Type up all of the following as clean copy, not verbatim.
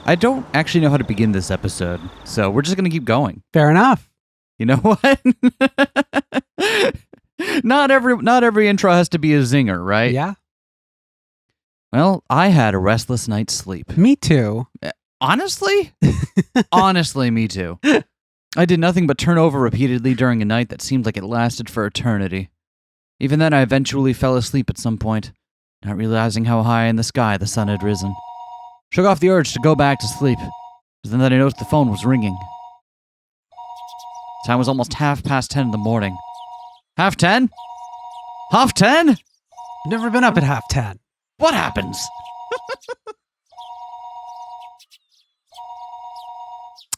I don't actually know how to begin this episode, so we're just going to keep going. Fair enough. You know what? Not every intro has to be a zinger, right? Yeah. Well, I had a restless night's sleep. Me too. Honestly? Honestly, me too. I did nothing but turn over repeatedly during a night that seemed like it lasted for eternity. Even then, I eventually fell asleep at some point, not realizing how high in the sky the sun had risen. Shook off the urge to go back to sleep, but then I noticed the phone was ringing. Time was almost 10:30 in the morning. 10:30? 10:30? Never been up at 10:30. What happens?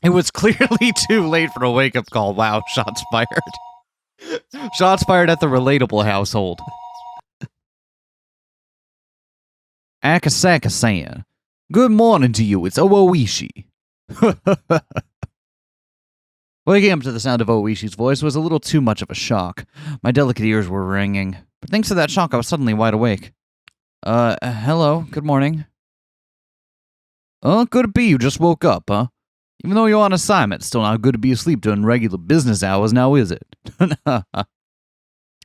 It was clearly too late for a wake-up call. Wow, shots fired. Shots fired at the Relatable household. Akasaka-san. Good morning to you, it's Oishi. Waking up to the sound of Oishi's voice was a little too much of a shock. My delicate ears were ringing, but thanks to that shock I was suddenly wide awake. Hello, good morning. Good to be you just woke up, huh? Even though you're on assignment, it's still not good to be asleep during regular business hours, now is it?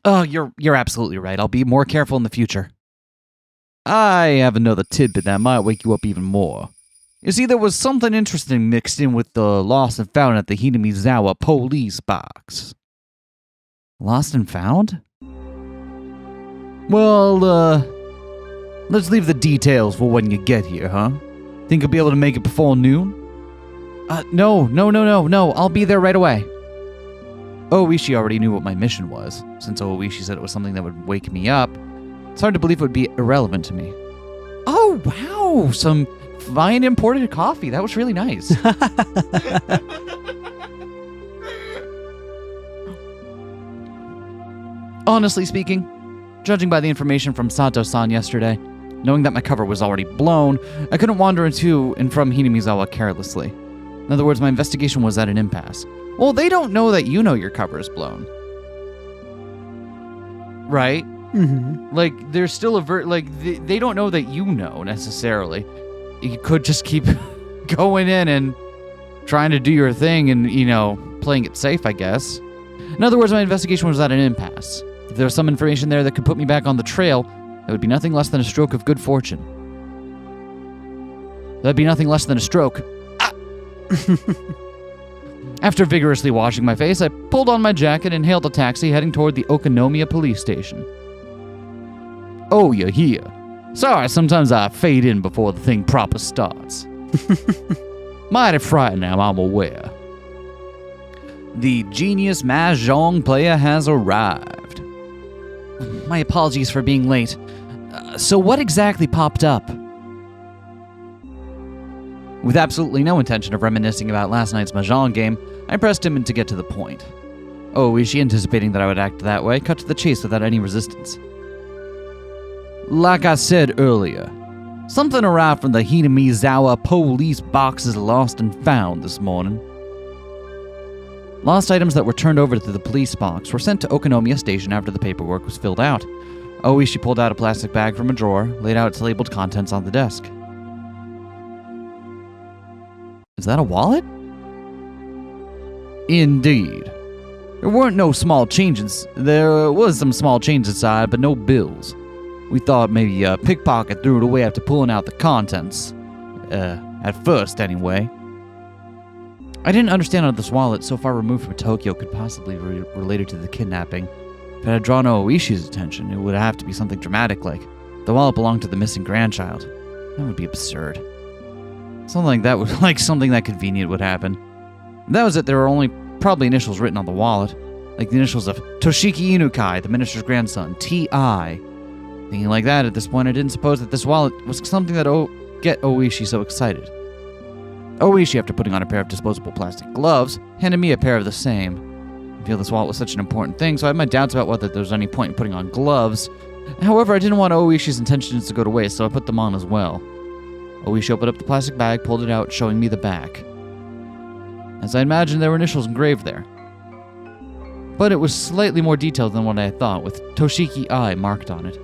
Oh, you're absolutely right. I'll be more careful in the future. I have another tidbit that might wake you up even more. You see, there was something interesting mixed in with the lost and found at the Hinamizawa police box. Lost and found? Well, let's leave the details for when you get here, huh? Think you'll be able to make it before noon? No. I'll be there right away. Oishi already knew what my mission was. Since Oishi said it was something that would wake me up, it's hard to believe it would be irrelevant to me. Oh, wow! Some fine imported coffee. That was really nice. Honestly speaking, judging by the information from Sato-san yesterday, knowing that my cover was already blown, I couldn't wander into and from Hinamizawa carelessly. In other words, my investigation was at an impasse. Well, they don't know that you know your cover is blown. Right? Mm-hmm. Like, there's still they don't know that you know, necessarily. You could just keep going in and trying to do your thing and, playing it safe, I guess. In other words, my investigation was at an impasse. If there was some information there that could put me back on the trail, that would be nothing less than a stroke of good fortune. That'd be nothing less than a stroke. After vigorously washing my face, I pulled on my jacket and hailed a taxi heading toward the Okonomiya police station. Oh, you're here. Sorry, sometimes I fade in before the thing proper starts. Mighty frightening, I'm aware. The genius mahjong player has arrived. My apologies for being late. So what exactly popped up? With absolutely no intention of reminiscing about last night's mahjong game, I pressed him to get to the point. Oishi, anticipating that I would act that way, cut to the chase without any resistance. Like I said earlier, something arrived from the Hinamizawa police boxes lost and found this morning. Lost items that were turned over to the police box were sent to Okonomiya Station after the paperwork was filled out. Oishi pulled out a plastic bag from a drawer, laid out its labeled contents on the desk. Is that a wallet? Indeed. There weren't no small changes. There was some small change inside, but no bills. We thought maybe a pickpocket threw it away after pulling out the contents. At first, anyway. I didn't understand how this wallet, so far removed from Tokyo, could possibly be related to the kidnapping. If it had drawn Oishi's attention, it would have to be something dramatic, like the wallet belonged to the missing grandchild. That would be absurd. Something that convenient would happen. If that was it, there were only probably initials written on the wallet, like the initials of Toshiki Inukai, the minister's grandson, T.I. Thinking like that at this point, I didn't suppose that this wallet was something that get Oishi so excited. Oishi, after putting on a pair of disposable plastic gloves, handed me a pair of the same. I feel this wallet was such an important thing, so I had my doubts about whether there was any point in putting on gloves. However, I didn't want Oishi's intentions to go to waste, so I put them on as well. Oishi opened up the plastic bag, pulled it out, showing me the back. As I imagined, there were initials engraved there. But it was slightly more detailed than what I had thought, with Toshiki I marked on it.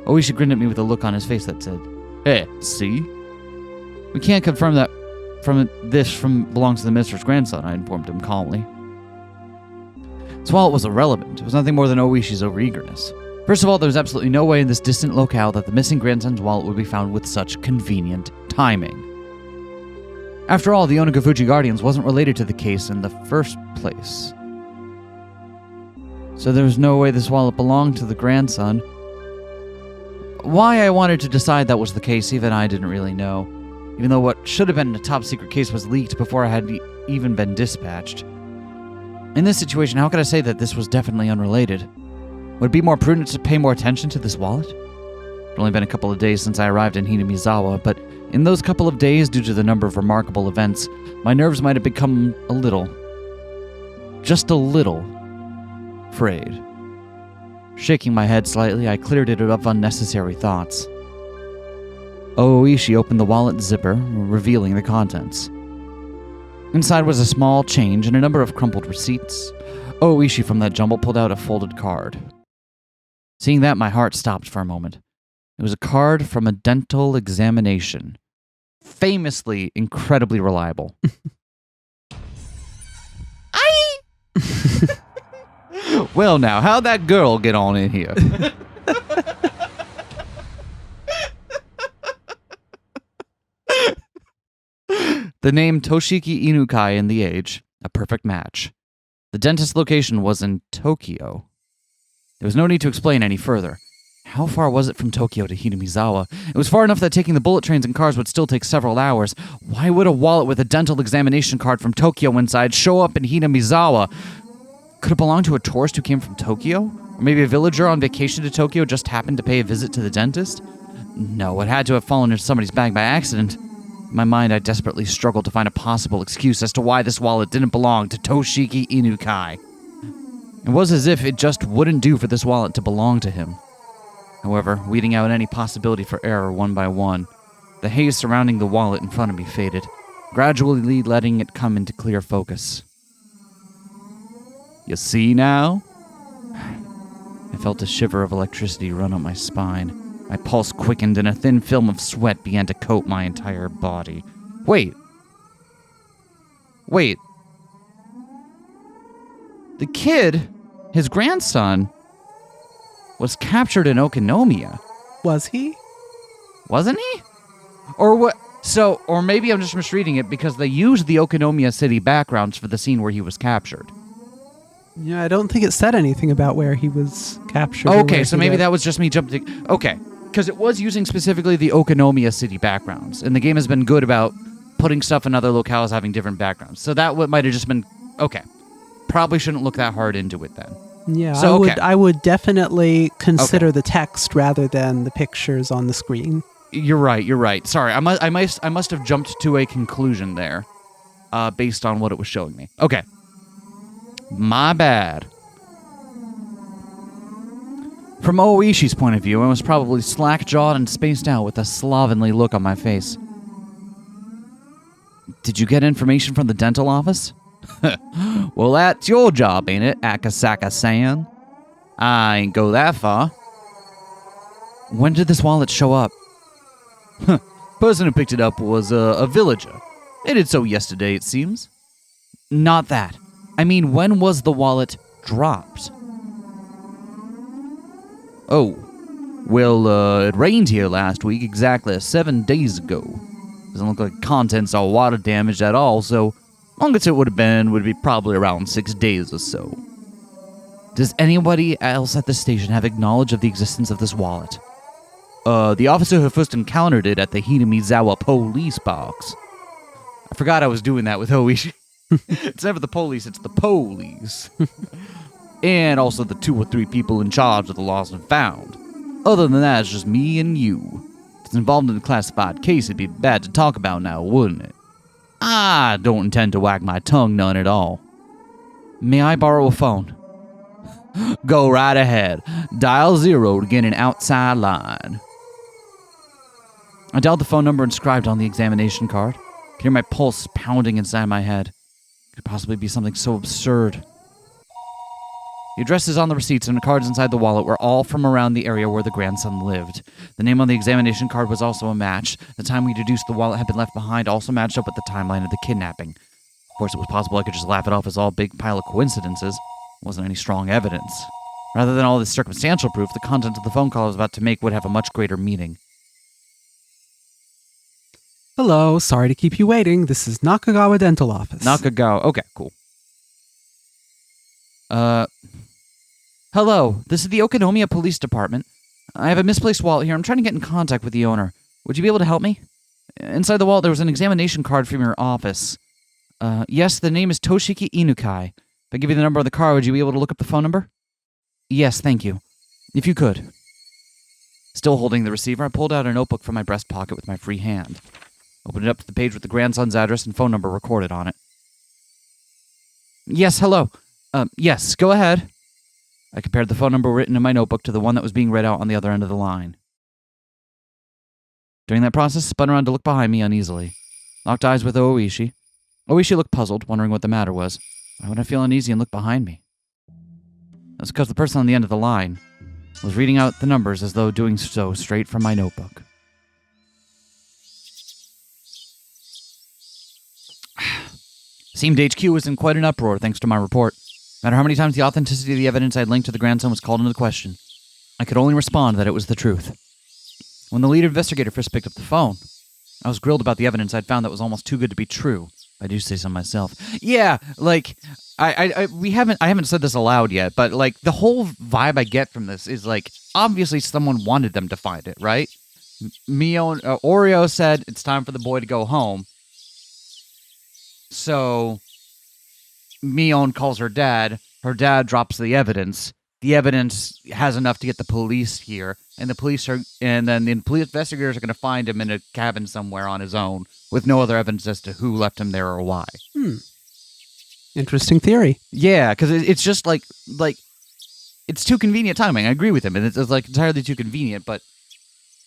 Oishi grinned at me with a look on his face that said, "Hey, see?" We can't confirm that this belongs to the minister's grandson, I informed him calmly. His wallet was irrelevant. It was nothing more than Oishi's overeagerness. First of all, there was absolutely no way in this distant locale that the missing grandson's wallet would be found with such convenient timing. After all, the Onagafuji Guardians wasn't related to the case in the first place. So there was no way this wallet belonged to the grandson. Why I wanted to decide that was the case, even I didn't really know. Even though what should have been a top-secret case was leaked before I had even been dispatched. In this situation, how could I say that this was definitely unrelated? Would it be more prudent to pay more attention to this wallet? It's only been a couple of days since I arrived in Hinamizawa, but in those couple of days, due to the number of remarkable events, my nerves might have become a little, just a little, frayed. Shaking my head slightly, I cleared it of unnecessary thoughts. Oishi opened the wallet zipper, revealing the contents. Inside was a small change and a number of crumpled receipts. Oishi from that jumble pulled out a folded card. Seeing that, my heart stopped for a moment. It was a card from a dental examination. Famously incredibly reliable. Well now, how'd that girl get on in here? The name Toshiki Inukai and the age, a perfect match. The dentist location was in Tokyo. There was no need to explain any further. How far was it from Tokyo to Hinamizawa? It was far enough that taking the bullet trains and cars would still take several hours. Why would a wallet with a dental examination card from Tokyo inside show up in Hinamizawa? Could it belong to a tourist who came from Tokyo? Or maybe a villager on vacation to Tokyo just happened to pay a visit to the dentist? No, it had to have fallen into somebody's bag by accident. In my mind, I desperately struggled to find a possible excuse as to why this wallet didn't belong to Toshiki Inukai. It was as if it just wouldn't do for this wallet to belong to him. However, weeding out any possibility for error one by one, the haze surrounding the wallet in front of me faded, gradually letting it come into clear focus. You see now? I felt a shiver of electricity run up my spine. My pulse quickened and a thin film of sweat began to coat my entire body. Wait. The kid, his grandson, was captured in Okinomiya. Was he? Wasn't he? Or what? So, or maybe I'm just misreading it because they used the Okinomiya city backgrounds for the scene where he was captured. Yeah, I don't think it said anything about where he was captured. Okay, so maybe that was just me jumping. Okay, because it was using specifically the Okinomiya city backgrounds, and the game has been good about putting stuff in other locales having different backgrounds. So that might have just been okay. Probably shouldn't look that hard into it then. Yeah, so, I would definitely consider the text rather than the pictures on the screen. You're right. Sorry, I must have jumped to a conclusion there, based on what it was showing me. Okay, my bad. From Oishi's point of view, I was probably slack-jawed and spaced out with a slovenly look on my face. Did you get information from the dental office? Well, that's your job, ain't it, Akasaka-san? I ain't go that far. When did this wallet show up? Person who picked it up was a villager. They did so yesterday, it seems. Not that. I mean, when was the wallet dropped? Oh, well, it rained here last week, exactly 7 days ago. Doesn't look like contents are water damaged at all, so longest it would be probably around 6 days or so. Does anybody else at the station have knowledge of the existence of this wallet? The officer who first encountered it at the Hinamizawa police box. I forgot I was doing that with Oishi. It's never the police, it's the police. And also the 2 or 3 people in charge of the lost and found. Other than that, it's just me and you. If it's involved in a classified case, it'd be bad to talk about now, wouldn't it? I don't intend to wag my tongue none at all. May I borrow a phone? Go right ahead. Dial 0 to get an outside line. I dialed the phone number inscribed on the examination card. I could hear my pulse pounding inside my head. It could possibly be something so absurd. The addresses on the receipts and the cards inside the wallet were all from around the area where the grandson lived. The name on the examination card was also a match. The time we deduced the wallet had been left behind also matched up with the timeline of the kidnapping. Of course, it was possible I could just laugh it off as all a big pile of coincidences. It wasn't any strong evidence. Rather than all this circumstantial proof, the content of the phone call I was about to make would have a much greater meaning. Hello, sorry to keep you waiting. This is Nakagawa Dental Office. Nakagawa. Okay, cool. Hello, this is the Okinomiya Police Department. I have a misplaced wallet here. I'm trying to get in contact with the owner. Would you be able to help me? Inside the wallet, there was an examination card from your office. Yes, the name is Toshiki Inukai. If I give you the number of the card, would you be able to look up the phone number? Yes, thank you. If you could. Still holding the receiver, I pulled out a notebook from my breast pocket with my free hand. Opened it up to the page with the grandson's address and phone number recorded on it. Yes, hello. Yes, go ahead. I compared the phone number written in my notebook to the one that was being read out on the other end of the line. During that process, I spun around to look behind me uneasily. Locked eyes with Oishi. Oishi looked puzzled, wondering what the matter was. Why would I feel uneasy and look behind me? That's because the person on the end of the line was reading out the numbers as though doing so straight from my notebook. Seemed HQ was in quite an uproar thanks to my report. No matter how many times the authenticity of the evidence I had linked to the grandson was called into question, I could only respond that it was the truth. When the lead investigator first picked up the phone, I was grilled about the evidence I'd found that was almost too good to be true. I do say so myself. Yeah, like, I haven't said this aloud yet, but like the whole vibe I get from this is like obviously someone wanted them to find it, right? Oreo said it's time for the boy to go home. So Mion calls her dad drops the evidence has enough to get the police here, and the police investigators are going to find him in a cabin somewhere on his own with no other evidence as to who left him there or why. Interesting theory. Yeah, because it's just like it's too convenient timing. I agree with him, and it's like entirely too convenient, but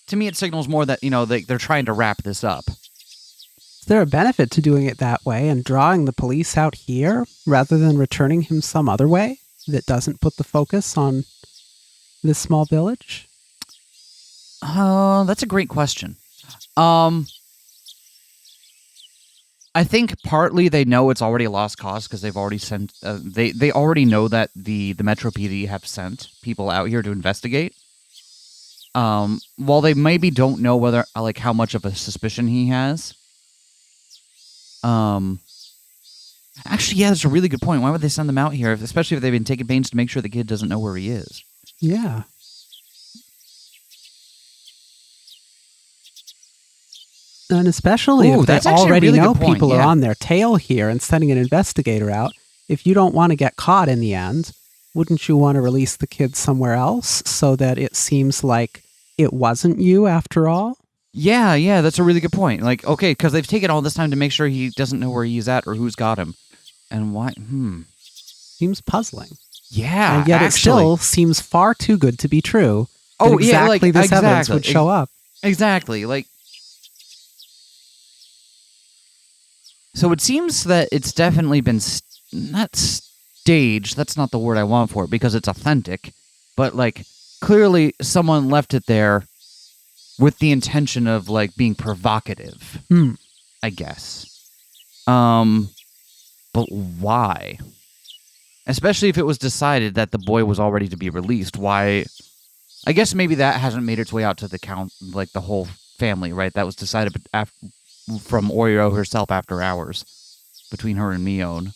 to me it signals more that, they're trying to wrap this up. Is there a benefit to doing it that way and drawing the police out here rather than returning him some other way that doesn't put the focus on this small village? That's a great question. I think partly they know it's already a lost cause because they've already sent. They already know that the Metro PD have sent people out here to investigate. While they maybe don't know whether how much of a suspicion he has. Actually, yeah, that's a really good point. Why would they send them out here, especially if they've been taking pains to make sure the kid doesn't know where he is? Yeah. And especially if they already know people are on their tail here and sending an investigator out, if you don't want to get caught in the end, wouldn't you want to release the kid somewhere else so that it seems like it wasn't you after all? Yeah, that's a really good point. Okay, because they've taken all this time to make sure he doesn't know where he's at or who's got him. And why? Seems puzzling. Yeah, and yet it still seems far too good to be true. Oh, exactly this evidence would show up. Exactly. So it seems that it's definitely been not staged. That's not the word I want for it because it's authentic. But clearly someone left it there with the intention of being provocative, I guess. But why? Especially if it was decided that the boy was already to be released. Why? I guess maybe that hasn't made its way out to the the whole family, right? That was decided from Oreo herself after hours between her and Mion,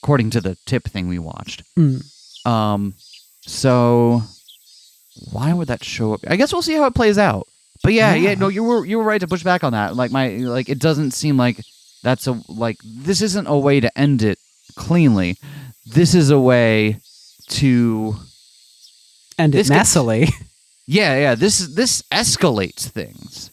according to the tip thing we watched. So why would that show up? I guess we'll see how it plays out. But no, you were right to push back on that. It doesn't seem like that's this isn't a way to end it cleanly. This is a way to end it messily. This escalates things,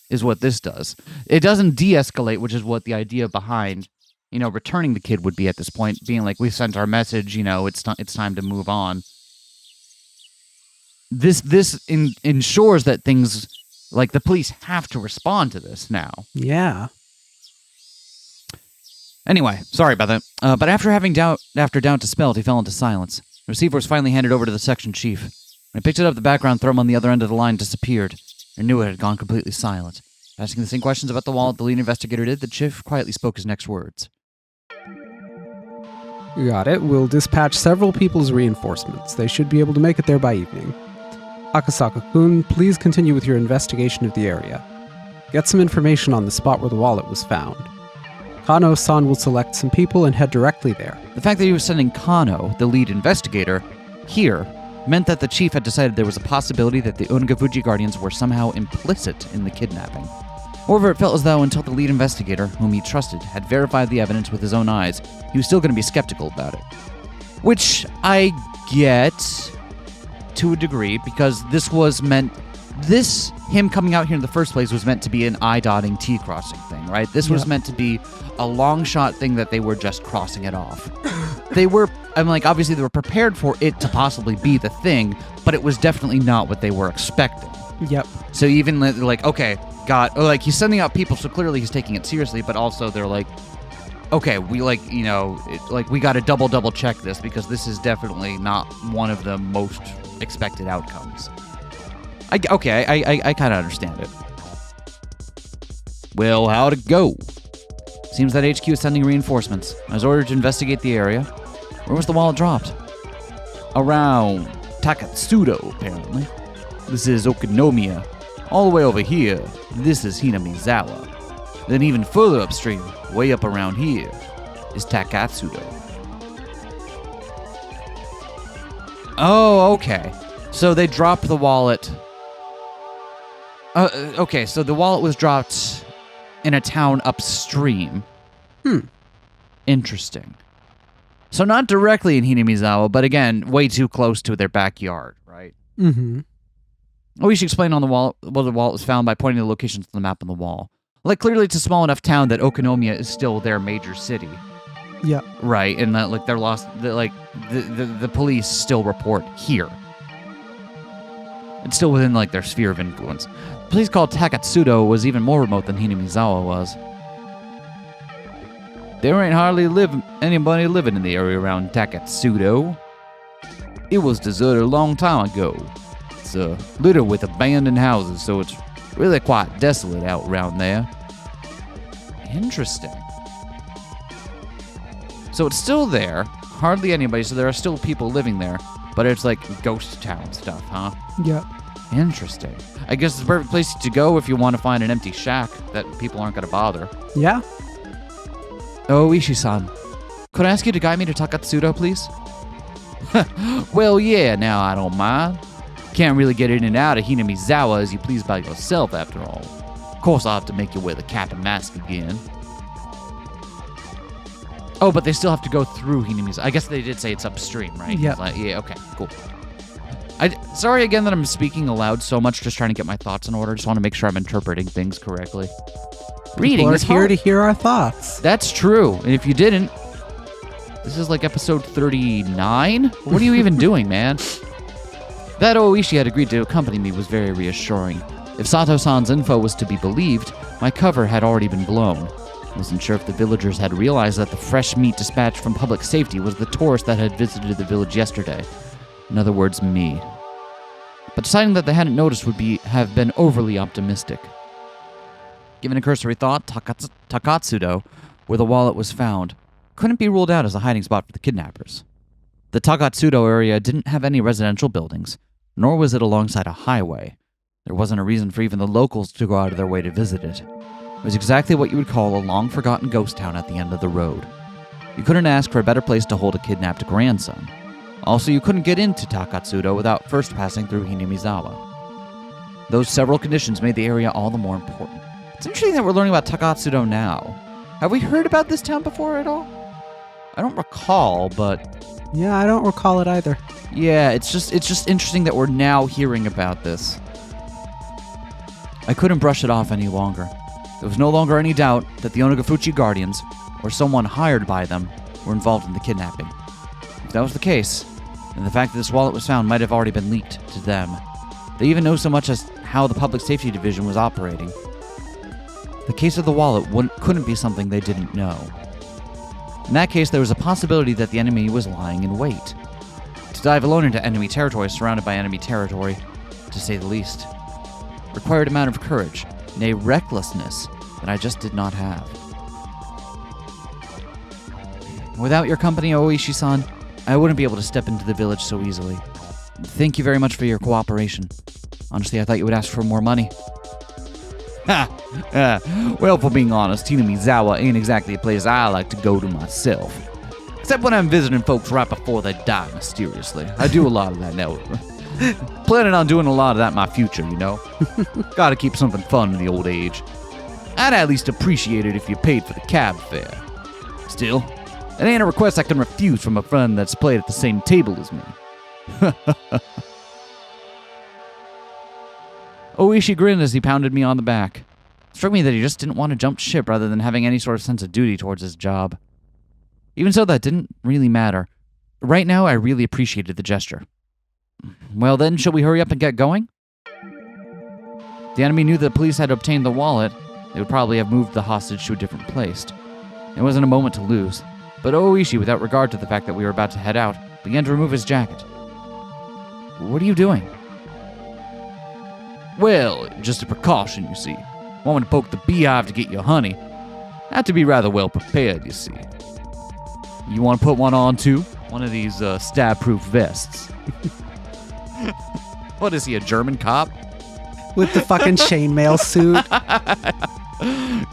is what this does. It doesn't de-escalate, which is what the idea behind, returning the kid would be at this point, being we sent our message, it's time to move on. This ensures that things. The police have to respond to this now. Yeah. Anyway, sorry about that. But after having doubt to spell it, he fell into silence. The receiver was finally handed over to the section chief. When I picked it up, the background thrum on the other end of the line disappeared. I knew it had gone completely silent. Asking the same questions about the wallet the lead investigator did, the chief quietly spoke his next words. You got it. We'll dispatch several people's reinforcements. They should be able to make it there by evening. Akasaka-kun, please continue with your investigation of the area. Get some information on the spot where the wallet was found. Kano-san will select some people and head directly there. The fact that he was sending Kano, the lead investigator, here meant that the chief had decided there was a possibility that the Onagafuji Guardians were somehow implicit in the kidnapping. However, it felt as though until the lead investigator, whom he trusted, had verified the evidence with his own eyes, he was still going to be skeptical about it. Which I get to a degree, because him coming out here in the first place was meant to be an I-dotting, T-crossing thing, right? This was meant to be a long shot thing that they were just crossing it off. Obviously they were prepared for it to possibly be the thing, but it was definitely not what they were expecting. Yep. So even okay, he's sending out people, so clearly he's taking it seriously, but also they're like, okay, we we got to double check this because this is definitely not one of the most expected outcomes. I kind of understand it. Well, how'd it go? Seems that HQ is sending reinforcements. I was ordered to investigate the area. Where was the wallet dropped? Around Takatsudo, apparently. This is Okonomiya. All the way over here, this is Hinamizawa. Then even further upstream, way up around here, is Takatsudo. Oh, okay. So they dropped the wallet. Okay, so the wallet was dropped in a town upstream. Interesting. So not directly in Hinamizawa, but again, way too close to their backyard, right? Mm-hmm. We should explain on the wallet. Well, the wallet was found by pointing the locations on the map on the wall. Clearly it's a small enough town that Okonomiya is still their major city. Yeah. Right, and that they're lost. The police still report here. It's still within their sphere of influence. The place called Takatsudo was even more remote than Hinamizawa was. There ain't hardly anybody living in the area around Takatsudo. It was deserted a long time ago. It's littered with abandoned houses, so it's really quite desolate out around there. Interesting. So it's still there, hardly anybody, so there are still people living there, but it's ghost town stuff, huh? Yeah. Interesting. I guess it's a perfect place to go if you want to find an empty shack that people aren't going to bother. Yeah. Oh, Ishii-san, could I ask you to guide me to Takatsudo, please? Well, yeah, now I don't mind. Can't really get in and out of Hinamizawa as you please by yourself, after all. Of course, I'll have to make you wear the cap and mask again. Oh, but they still have to go through Hinamizawa. I guess they did say it's upstream, right? Yeah. Yeah, okay, cool. Sorry again that I'm speaking aloud so much, just trying to get my thoughts in order. Just want to make sure I'm interpreting things correctly. Reading is here hard. to hear our thoughts. That's true. And if you didn't, this is episode 39? What are you even doing, man? That Oishi had agreed to accompany me was very reassuring. If Sato-san's info was to be believed, my cover had already been blown. I wasn't sure if the villagers had realized that the fresh meat dispatched from public safety was the tourist that had visited the village yesterday. In other words, me. But deciding that they hadn't noticed would have been overly optimistic. Given a cursory thought, Takatsudo, where the wallet was found, couldn't be ruled out as a hiding spot for the kidnappers. The Takatsudo area didn't have any residential buildings, nor was it alongside a highway. There wasn't a reason for even the locals to go out of their way to visit it. It was exactly what you would call a long-forgotten ghost town at the end of the road. You couldn't ask for a better place to hold a kidnapped grandson. Also, you couldn't get into Takatsudo without first passing through Hinamizawa. Those several conditions made the area all the more important. It's interesting that we're learning about Takatsudo now. Have we heard about this town before at all? I don't recall, but... Yeah, I don't recall it either. Yeah, it's just interesting that we're now hearing about this. I couldn't brush it off any longer. There was no longer any doubt that the Onagafuji Guardians, or someone hired by them, were involved in the kidnapping. If that was the case, then the fact that this wallet was found might have already been leaked to them. They even know so much as how the Public Safety Division was operating. The case of the wallet couldn't be something they didn't know. In that case, there was a possibility that the enemy was lying in wait. To To dive alone into enemy territory surrounded by enemy territory, to say the least, required amount of courage, nay recklessness, that I just did not have. Without your company, Oishi-san, I wouldn't be able to step into the village so easily. Thank you very much for your cooperation. Honestly, I thought you would ask for more money. Well, for being honest, Hinamizawa ain't exactly a place I like to go to myself. Except when I'm visiting folks right before they die mysteriously. I do a lot of that now. Planning on doing a lot of that in my future, you know? Gotta keep something fun in the old age. I'd at least appreciate it if you paid for the cab fare. Still, it ain't a request I can refuse from a friend that's played at the same table as me. Oishi grinned as he pounded me on the back. It struck me that he just didn't want to jump ship rather than having any sort of sense of duty towards his job. Even so, that didn't really matter. Right now, I really appreciated the gesture. Well then, shall we hurry up and get going? The enemy knew that the police had obtained the wallet. They would probably have moved the hostage to a different place. It wasn't a moment to lose, but Oishi, without regard to the fact that we were about to head out, began to remove his jacket. What are you doing? Well, just a precaution, you see. Want me to poke the beehive to get your honey? I have to be rather well prepared, you see. You want to put one on, too? One of these stab-proof vests. What is he, a German cop? With the fucking chainmail suit.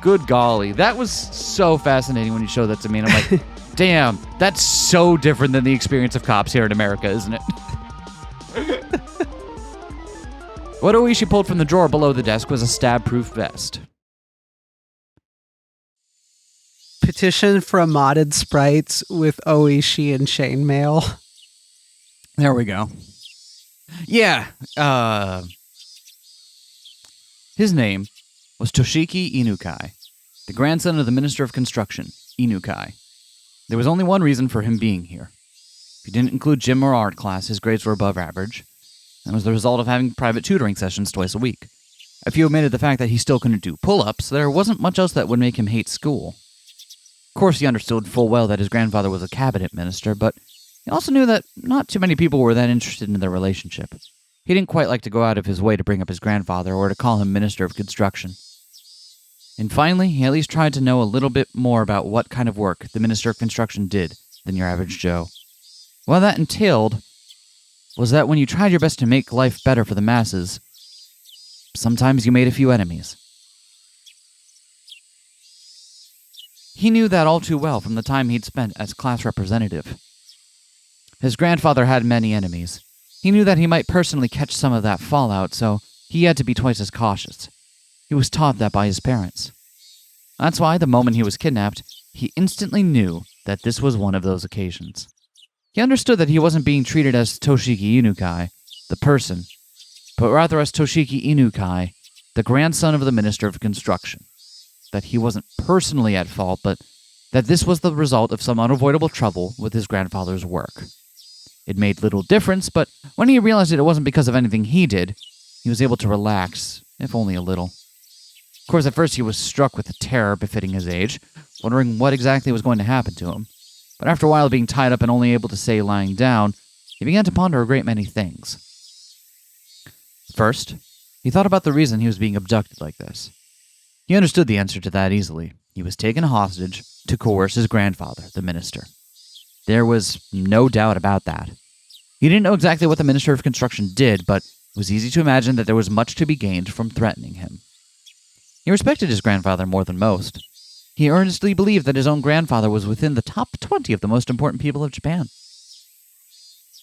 Good golly. That was so fascinating when you showed that to me. And I'm like, damn, that's so different than the experience of cops here in America, isn't it? What Oishi pulled from the drawer below the desk was a stab-proof vest. Petition for a modded sprites with Oishi and chainmail. There we go. Yeah, his name was Toshiki Inukai, the grandson of the Minister of Construction, Inukai. There was only one reason for him being here. If you didn't include gym or art class, his grades were above average, and was the result of having private tutoring sessions twice a week. If you omitted the fact that he still couldn't do pull-ups, there wasn't much else that would make him hate school. Of course, he understood full well that his grandfather was a cabinet minister, but he also knew that not too many people were that interested in their relationship. He didn't quite like to go out of his way to bring up his grandfather or to call him Minister of Construction. And finally, he at least tried to know a little bit more about what kind of work the Minister of Construction did than your average Joe. What that entailed was that when you tried your best to make life better for the masses, sometimes you made a few enemies. He knew that all too well from the time he'd spent as class representative. His grandfather had many enemies. He knew that he might personally catch some of that fallout, so he had to be twice as cautious. He was taught that by his parents. That's why, the moment he was kidnapped, he instantly knew that this was one of those occasions. He understood that he wasn't being treated as Toshiki Inukai, the person, but rather as Toshiki Inukai, the grandson of the Minister of Construction. That he wasn't personally at fault, but that this was the result of some unavoidable trouble with his grandfather's work. It made little difference, but when he realized it wasn't because of anything he did, he was able to relax, if only a little. Of course, at first he was struck with the terror befitting his age, wondering what exactly was going to happen to him. But after a while of being tied up and only able to say lying down, he began to ponder a great many things. First, he thought about the reason he was being abducted like this. He understood the answer to that easily. He was taken hostage to coerce his grandfather, the minister. There was no doubt about that. He didn't know exactly what the Minister of Construction did, but it was easy to imagine that there was much to be gained from threatening him. He respected his grandfather more than most. He earnestly believed that his own grandfather was within the top 20 of the most important people of Japan.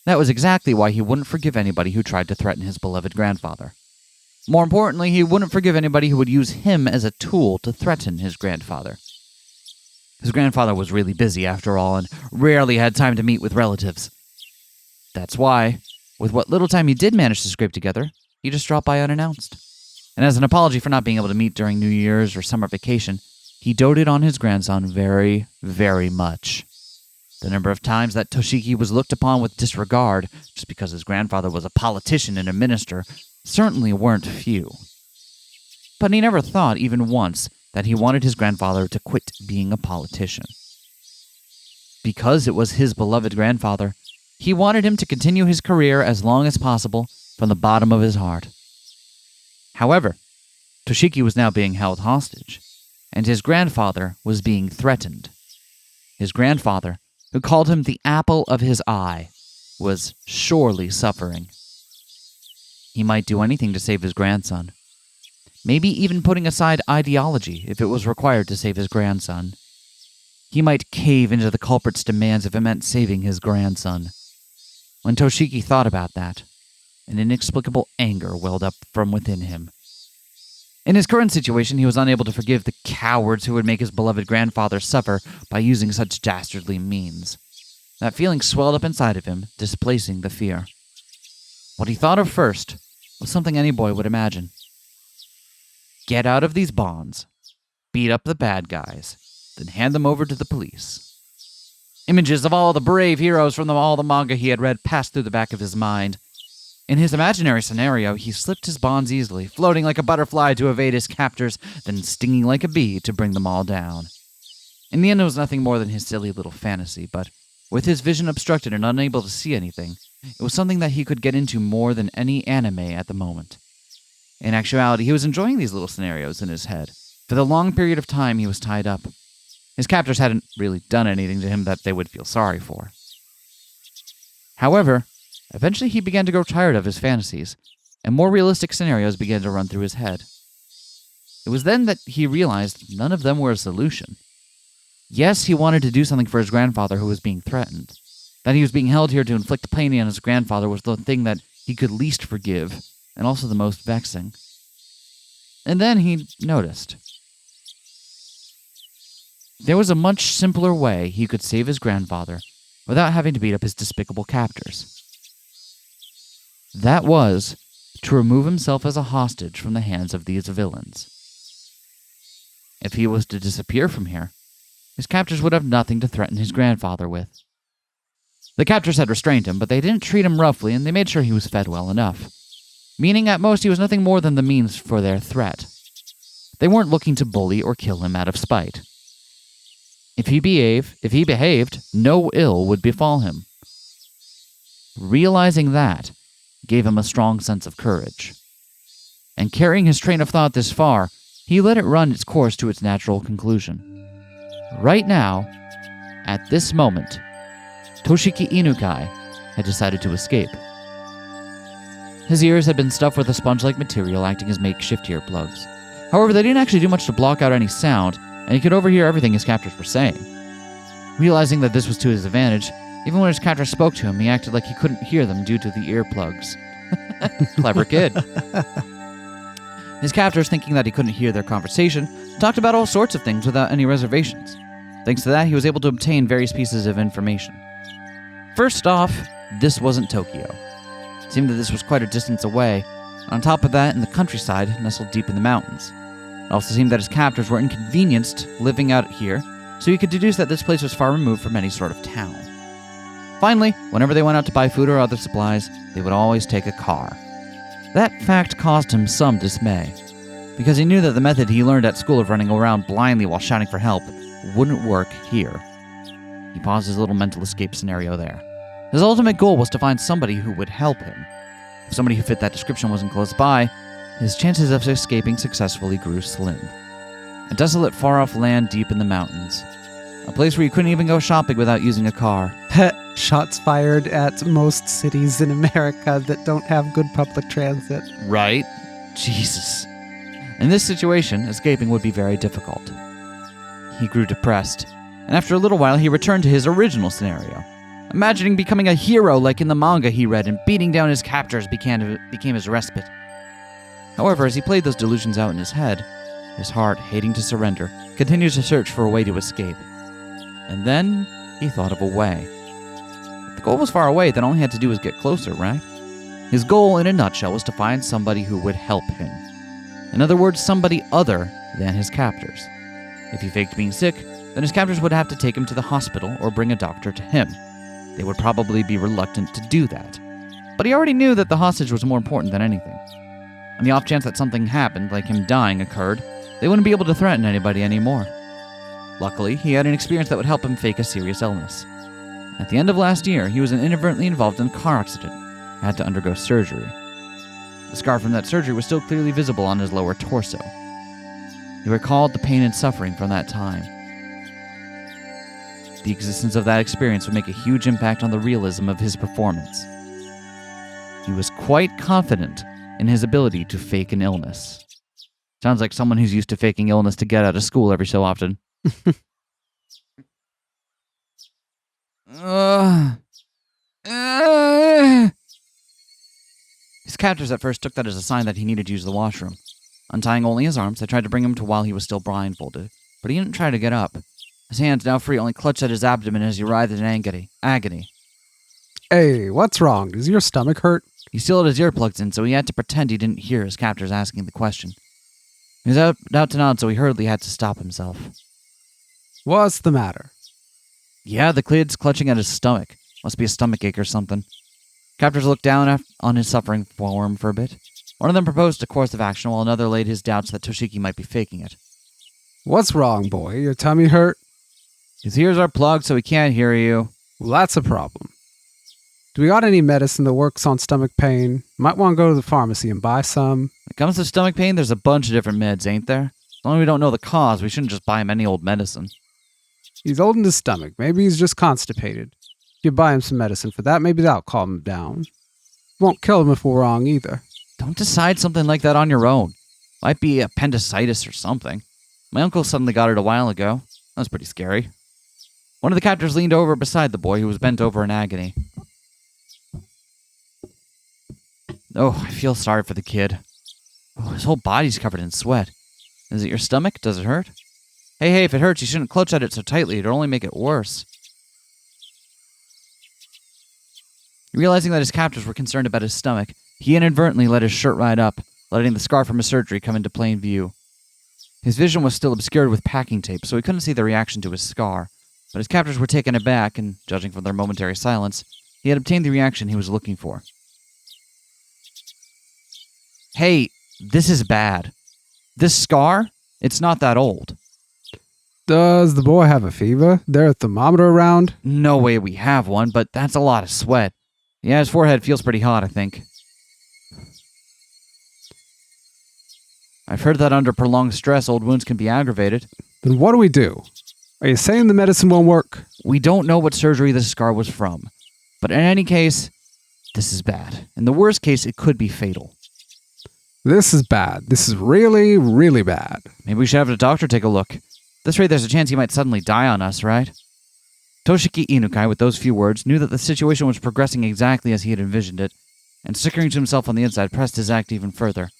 That was exactly why he wouldn't forgive anybody who tried to threaten his beloved grandfather. More importantly, he wouldn't forgive anybody who would use him as a tool to threaten his grandfather. His grandfather was really busy, after all, and rarely had time to meet with relatives. That's why, with what little time he did manage to scrape together, he just dropped by unannounced. And as an apology for not being able to meet during New Year's or summer vacation, he doted on his grandson very, very much. The number of times that Toshiki was looked upon with disregard just because his grandfather was a politician and a minister certainly weren't few. But he never thought, even once, that he wanted his grandfather to quit being a politician. Because it was his beloved grandfather, He wanted him to continue his career as long as possible from the bottom of his heart. However, Toshiki was now being held hostage, and his grandfather was being threatened. His grandfather, who called him the apple of his eye, was surely suffering. He might do anything to save his grandson. Maybe even putting aside ideology if it was required to save his grandson. He might cave into the culprit's demands if it meant saving his grandson. When Toshiki thought about that, an inexplicable anger welled up from within him. In his current situation, he was unable to forgive the cowards who would make his beloved grandfather suffer by using such dastardly means. That feeling swelled up inside of him, displacing the fear. What he thought of first was something any boy would imagine. Get out of these bonds, beat up the bad guys, then hand them over to the police. Images of all the brave heroes from all the manga he had read passed through the back of his mind. In his imaginary scenario, he slipped his bonds easily, floating like a butterfly to evade his captors, then stinging like a bee to bring them all down. In the end, it was nothing more than his silly little fantasy, but with his vision obstructed and unable to see anything, it was something that he could get into more than any anime at the moment. In actuality, he was enjoying these little scenarios in his head. For the long period of time he was tied up, his captors hadn't really done anything to him that they would feel sorry for. However, eventually he began to grow tired of his fantasies, and more realistic scenarios began to run through his head. It was then that he realized none of them were a solution. Yes, he wanted to do something for his grandfather who was being threatened. That he was being held here to inflict pain on his grandfather was the thing that he could least forgive, and also the most vexing. And then he noticed. There was a much simpler way he could save his grandfather without having to beat up his despicable captors. That was to remove himself as a hostage from the hands of these villains. If he was to disappear from here, his captors would have nothing to threaten his grandfather with. The captors had restrained him, but they didn't treat him roughly, and they made sure he was fed well enough. Meaning at most he was nothing more than the means for their threat. They weren't looking to bully or kill him out of spite. If he behaved, no ill would befall him. Realizing that gave him a strong sense of courage. And carrying his train of thought this far, he let it run its course to its natural conclusion. Right now, at this moment, Toshiki Inukai had decided to escape. His ears had been stuffed with a sponge-like material acting as makeshift earplugs. However, they didn't actually do much to block out any sound, and he could overhear everything his captors were saying. Realizing that this was to his advantage, even when his captors spoke to him, he acted like he couldn't hear them due to the earplugs. Clever kid. His captors, thinking that he couldn't hear their conversation, talked about all sorts of things without any reservations. Thanks to that, he was able to obtain various pieces of information. First off, this wasn't Tokyo. It seemed that this was quite a distance away. On top of that, in the countryside, nestled deep in the mountains. It also seemed that his captors were inconvenienced living out here, so he could deduce that this place was far removed from any sort of town. Finally, whenever they went out to buy food or other supplies, they would always take a car. That fact caused him some dismay, because he knew that the method he learned at school of running around blindly while shouting for help wouldn't work here. He paused his little mental escape scenario there. His ultimate goal was to find somebody who would help him. If somebody who fit that description wasn't close by, his chances of escaping successfully grew slim. A desolate, far-off land deep in the mountains. A place where you couldn't even go shopping without using a car. Shots fired at most cities in America that don't have good public transit. Right? Jesus. In this situation, escaping would be very difficult. He grew depressed, and after a little while he returned to his original scenario. Imagining becoming a hero like in the manga he read and beating down his captors became his respite. However, as he played those delusions out in his head, his heart, hating to surrender, continued to search for a way to escape. And then he thought of a way. If the goal was far away, then all he had to do was get closer, right? His goal, in a nutshell, was to find somebody who would help him. In other words, somebody other than his captors. If he faked being sick, then his captors would have to take him to the hospital or bring a doctor to him. They would probably be reluctant to do that. But he already knew that the hostage was more important than anything. On the off chance that something happened, like him dying occurred, they wouldn't be able to threaten anybody anymore. Luckily, he had an experience that would help him fake a serious illness. At the end of last year, he was inadvertently involved in a car accident and had to undergo surgery. The scar from that surgery was still clearly visible on his lower torso. He recalled the pain and suffering from that time. The existence of that experience would make a huge impact on the realism of his performance. He was quite confident in his ability to fake an illness. Sounds like someone who's used to faking illness to get out of school every so often. His captors at first took that as a sign that he needed to use the washroom. Untying only his arms, they tried to bring him to while he was still blindfolded, but he didn't try to get up. His hands, now free, only clutched at his abdomen as he writhed in agony. Hey, what's wrong? Does your stomach hurt? He still had his earplugs in, so he had to pretend he didn't hear his captors asking the question. He was about to nod, so he hurriedly had to stop himself. What's the matter? Yeah, the kid's clutching at his stomach. Must be a stomachache or something. Captors looked down on his suffering form for a bit. One of them proposed a course of action, while another laid his doubts that Toshiki might be faking it. What's wrong, boy? Your tummy hurt? His ears are plugged, so he can't hear you. Well, that's a problem. Do we got any medicine that works on stomach pain? Might want to go to the pharmacy and buy some. When it comes to stomach pain, there's a bunch of different meds, ain't there? As long as we don't know the cause, we shouldn't just buy him any old medicine. He's old in his stomach. Maybe he's just constipated. If you buy him some medicine for that, maybe that'll calm him down. Won't kill him if we're wrong either. Don't decide something like that on your own. Might be appendicitis or something. My uncle suddenly got it a while ago. That was pretty scary. One of the captors leaned over beside the boy who was bent over in agony. Oh, I feel sorry for the kid. Oh, his whole body's covered in sweat. Is it your stomach? Does it hurt? Hey, if it hurts, you shouldn't clutch at it so tightly. It'll only make it worse. Realizing that his captors were concerned about his stomach, he inadvertently let his shirt right up, letting the scar from his surgery come into plain view. His vision was still obscured with packing tape, so he couldn't see the reaction to his scar. But his captors were taken aback, and, judging from their momentary silence, he had obtained the reaction he was looking for. Hey, this is bad. This scar? It's not that old. Does the boy have a fever? There a thermometer around? No way we have one, but that's a lot of sweat. Yeah, his forehead feels pretty hot, I think. I've heard that under prolonged stress, old wounds can be aggravated. Then what do we do? Are you saying the medicine won't work? We don't know what surgery this scar was from. But in any case, this is bad. In the worst case, it could be fatal. This is bad. This is really, really bad. Maybe we should have a doctor take a look. At this rate, there's a chance he might suddenly die on us, right? Toshiki Inukai, with those few words, knew that the situation was progressing exactly as he had envisioned it, and snickering to himself on the inside, pressed his act even further.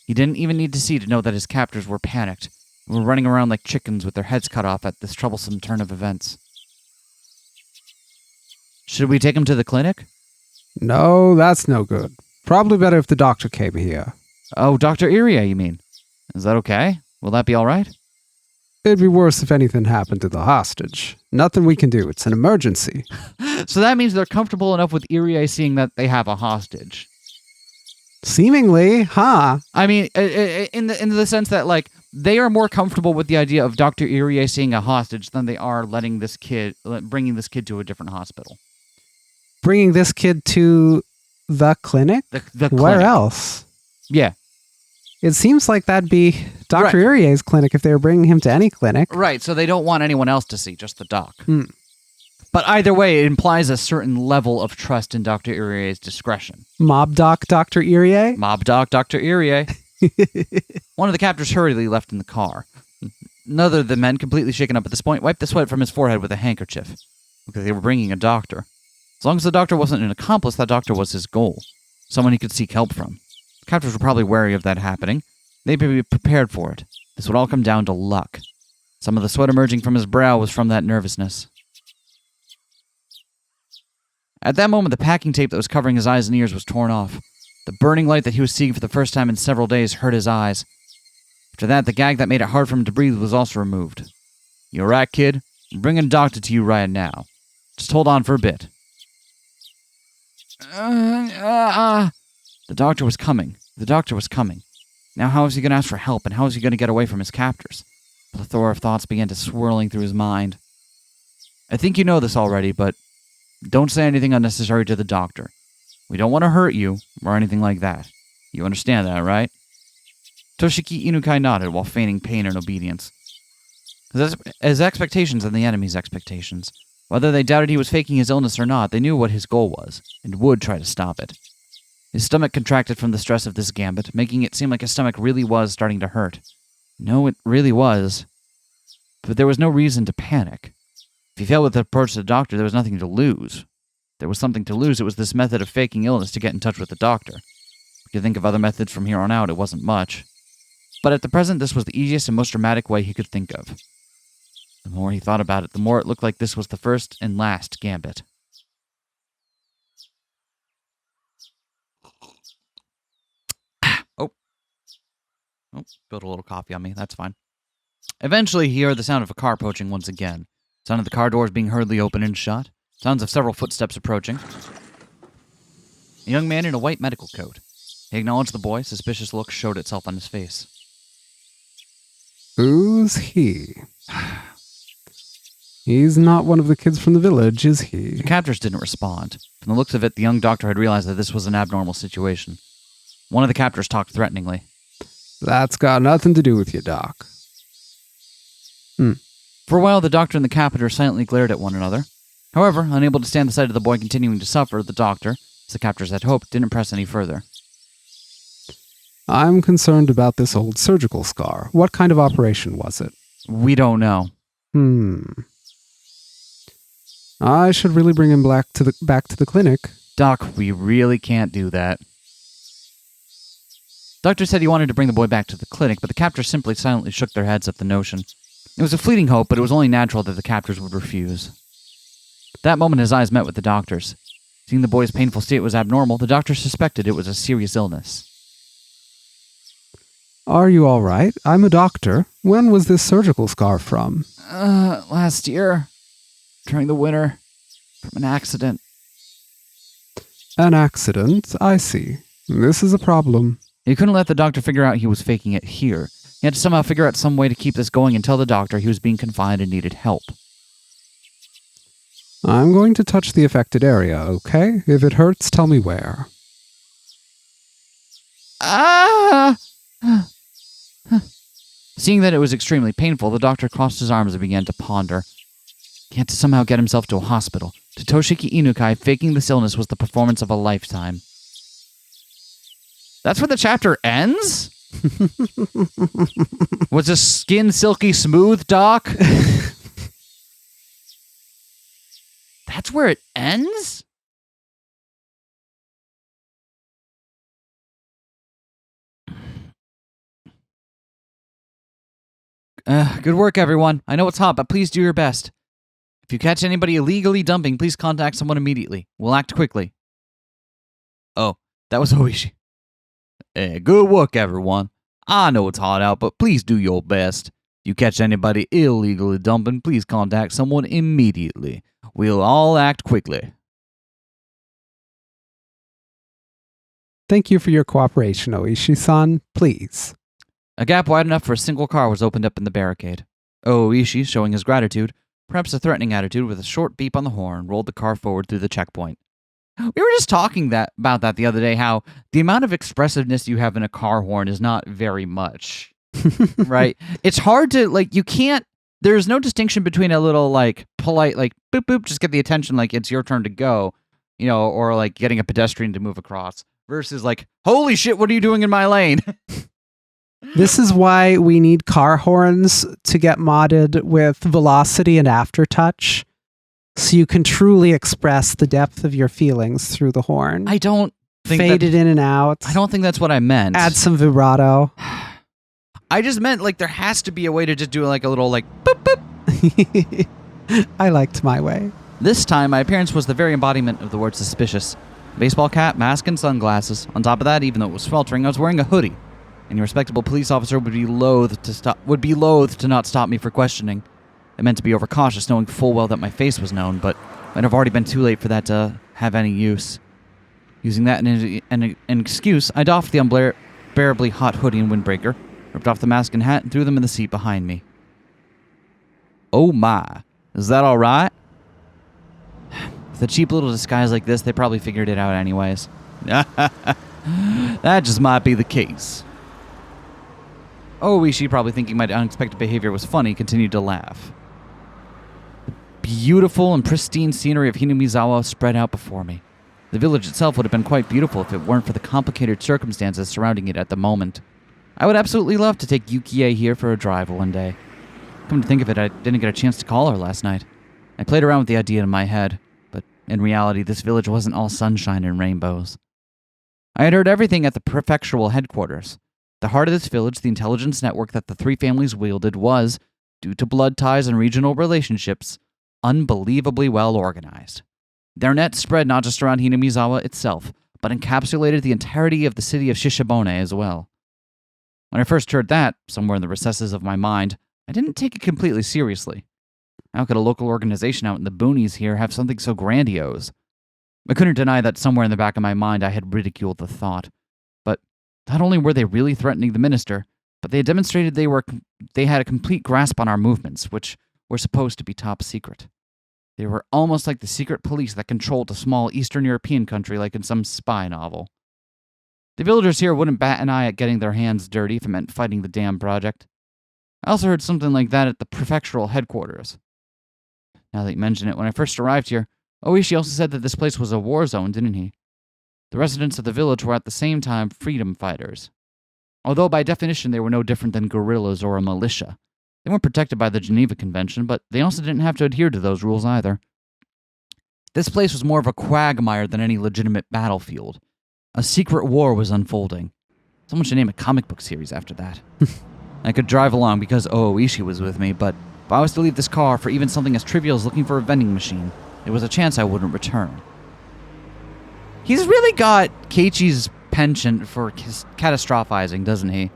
He didn't even need to see to know that his captors were panicked, and were running around like chickens with their heads cut off at this troublesome turn of events. Should we take him to the clinic? No, that's no good. Probably better if the doctor came here. Oh, Dr. Irie, you mean? Is that okay? Will that be all right? It'd be worse if anything happened to the hostage. Nothing we can do. It's an emergency. So that means they're comfortable enough with Irie seeing that they have a hostage. Seemingly, huh? I mean, in the sense that, like, they are more comfortable with the idea of Dr. Irie seeing a hostage than they are bringing this kid to a different hospital. Bringing this kid to the clinic? The clinic. Where else? Yeah. It seems like that'd be Dr. Irie's clinic if they were bringing him to any clinic. Right, so they don't want anyone else to see, just the doc. Hmm. But either way, it implies a certain level of trust in Dr. Irie's discretion. Mob doc Dr. Irie? Mob doc Dr. Irie. One of the captors hurriedly left in the car. Another of the men, completely shaken up at this point, wiped the sweat from his forehead with a handkerchief, because they were bringing a doctor. As long as the doctor wasn't an accomplice, that doctor was his goal. Someone he could seek help from. The captors were probably wary of that happening. They'd be prepared for it. This would all come down to luck. Some of the sweat emerging from his brow was from that nervousness. At that moment, the packing tape that was covering his eyes and ears was torn off. The burning light that he was seeing for the first time in several days hurt his eyes. After that, the gag that made it hard for him to breathe was also removed. You alright, kid? I'm bringing a doctor to you right now. Just hold on for a bit. The doctor was coming. The doctor was coming. Now how is he going to ask for help, and how is he going to get away from his captors? A plethora of thoughts began to swirling through his mind. I think you know this already, but don't say anything unnecessary to the doctor. We don't want to hurt you or anything like that. You understand that, right? Toshiki Inukai nodded while feigning pain and obedience. His expectations and the enemy's expectations. Whether they doubted he was faking his illness or not, they knew what his goal was, and would try to stop it. His stomach contracted from the stress of this gambit, making it seem like his stomach really was starting to hurt. No, it really was. But there was no reason to panic. If he failed with the approach to the doctor, there was nothing to lose. If there was something to lose, it was this method of faking illness to get in touch with the doctor. If you think of other methods from here on out, it wasn't much. But at the present, this was the easiest and most dramatic way he could think of. The more he thought about it, the more it looked like this was the first and last gambit. Oh, spilled a little coffee on me. That's fine. Eventually, he heard the sound of a car approaching once again. Sound of the car doors being hurriedly opened and shut. Sounds of several footsteps approaching. A young man in a white medical coat. He acknowledged the boy. Suspicious look showed itself on his face. Who's he? He's not one of the kids from the village, is he? The captors didn't respond. From the looks of it, the young doctor had realized that this was an abnormal situation. One of the captors talked threateningly. That's got nothing to do with you, Doc. For a while, the doctor and the captor silently glared at one another. However, unable to stand the sight of the boy continuing to suffer, the doctor, as the captors had hoped, didn't press any further. I'm concerned about this old surgical scar. What kind of operation was it? We don't know. I should really bring him back to the clinic. Doc, we really can't do that. Doctor said he wanted to bring the boy back to the clinic, but the captors simply silently shook their heads at the notion. It was a fleeting hope, but it was only natural that the captors would refuse. At that moment, his eyes met with the doctor's. Seeing the boy's painful state was abnormal, the doctor suspected it was a serious illness. Are you all right? I'm a doctor. When was this surgical scar from? Last year. During the winter. From an accident. An accident? I see. This is a problem. He couldn't let the doctor figure out he was faking it here. He had to somehow figure out some way to keep this going and tell the doctor he was being confined and needed help. I'm going to touch the affected area, okay? If it hurts, tell me where. Seeing that it was extremely painful, the doctor crossed his arms and began to ponder. He had to somehow get himself to a hospital. To Toshiki Inukai, faking this illness was the performance of a lifetime. That's where the chapter ends? Was his skin silky smooth, Doc? That's where it ends? Good work, everyone. I know it's hot, but please do your best. If you catch anybody illegally dumping, please contact someone immediately. We'll act quickly. Oh, that was Oishi. Good work, everyone. I know it's hot out, but please do your best. If you catch anybody illegally dumping, please contact someone immediately. We'll all act quickly. Thank you for your cooperation, Oishi-san. Please. A gap wide enough for a single car was opened up in the barricade. Oishi, showing his gratitude, perhaps a threatening attitude with a short beep on the horn, rolled the car forward through the checkpoint. We were just talking about that the other day, how the amount of expressiveness you have in a car horn is not very much, right? It's hard to, you can't, there's no distinction between a little, polite, boop, boop, just get the attention, it's your turn to go, or, getting a pedestrian to move across, versus, holy shit, what are you doing in my lane? This is why we need car horns to get modded with velocity and aftertouch. So you can truly express the depth of your feelings through the horn. I don't think Fade it in and out. I don't think that's what I meant. Add some vibrato. I just meant there has to be a way to just do a little boop boop. I liked my way. This time, my appearance was the very embodiment of the word suspicious. Baseball cap, mask, and sunglasses. On top of that, even though it was sweltering, I was wearing a hoodie. Any respectable police officer would be loath to not stop me for questioning. I meant to be overcautious, knowing full well that my face was known, but it might have already been too late for that to have any use. Using that as an excuse, I doffed the unbearably hot hoodie and windbreaker, ripped off the mask and hat, and threw them in the seat behind me. Oh my, is that all right? With a cheap little disguise like this, they probably figured it out anyways. That just might be the case. Oishi, probably thinking my unexpected behavior was funny, continued to laugh. The beautiful and pristine scenery of Hinamizawa spread out before me. The village itself would have been quite beautiful if it weren't for the complicated circumstances surrounding it at the moment. I would absolutely love to take Yukie here for a drive one day. Come to think of it, I didn't get a chance to call her last night. I played around with the idea in my head, but in reality, this village wasn't all sunshine and rainbows. I had heard everything at the prefectural headquarters. The heart of this village, the intelligence network that the three families wielded, was, due to blood ties and regional relationships, unbelievably well organized. Their net spread not just around Hinamizawa itself, but encapsulated the entirety of the city of Shishibone as well. When I first heard that, somewhere in the recesses of my mind, I didn't take it completely seriously. How could a local organization out in the boonies here have something so grandiose? I couldn't deny that somewhere in the back of my mind I had ridiculed the thought. But not only were they really threatening the minister, but they had demonstrated they had a complete grasp on our movements, which were supposed to be top secret. They were almost like the secret police that controlled a small Eastern European country like in some spy novel. The villagers here wouldn't bat an eye at getting their hands dirty if it meant fighting the damn project. I also heard something like that at the prefectural headquarters. Now that you mention it, when I first arrived here, Oishi also said that this place was a war zone, didn't he? The residents of the village were at the same time freedom fighters. Although by definition they were no different than guerrillas or a militia. They weren't protected by the Geneva Convention, but they also didn't have to adhere to those rules either. This place was more of a quagmire than any legitimate battlefield. A secret war was unfolding. Someone should name a comic book series after that. I could drive along because Oishi was with me, but if I was to leave this car for even something as trivial as looking for a vending machine, there was a chance I wouldn't return. He's really got Keiichi's penchant for catastrophizing, doesn't he?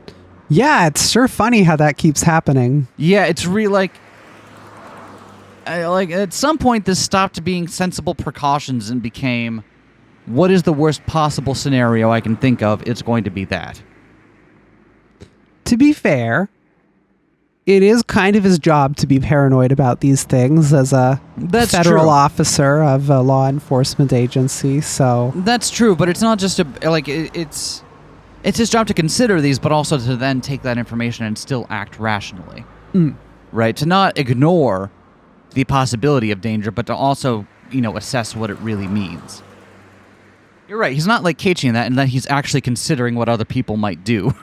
Yeah, it's sure funny how that keeps happening. Yeah, it's really like at some point this stopped being sensible precautions and became, what is the worst possible scenario I can think of? It's going to be that. To be fair, it is kind of his job to be paranoid about these things as a federal officer of a law enforcement agency, so... That's true, but it's not just it's his job to consider these, but also to then take that information and still act rationally. Right? To not ignore the possibility of danger, but to also, assess what it really means. You're right, he's not like Keiichi in that he's actually considering what other people might do.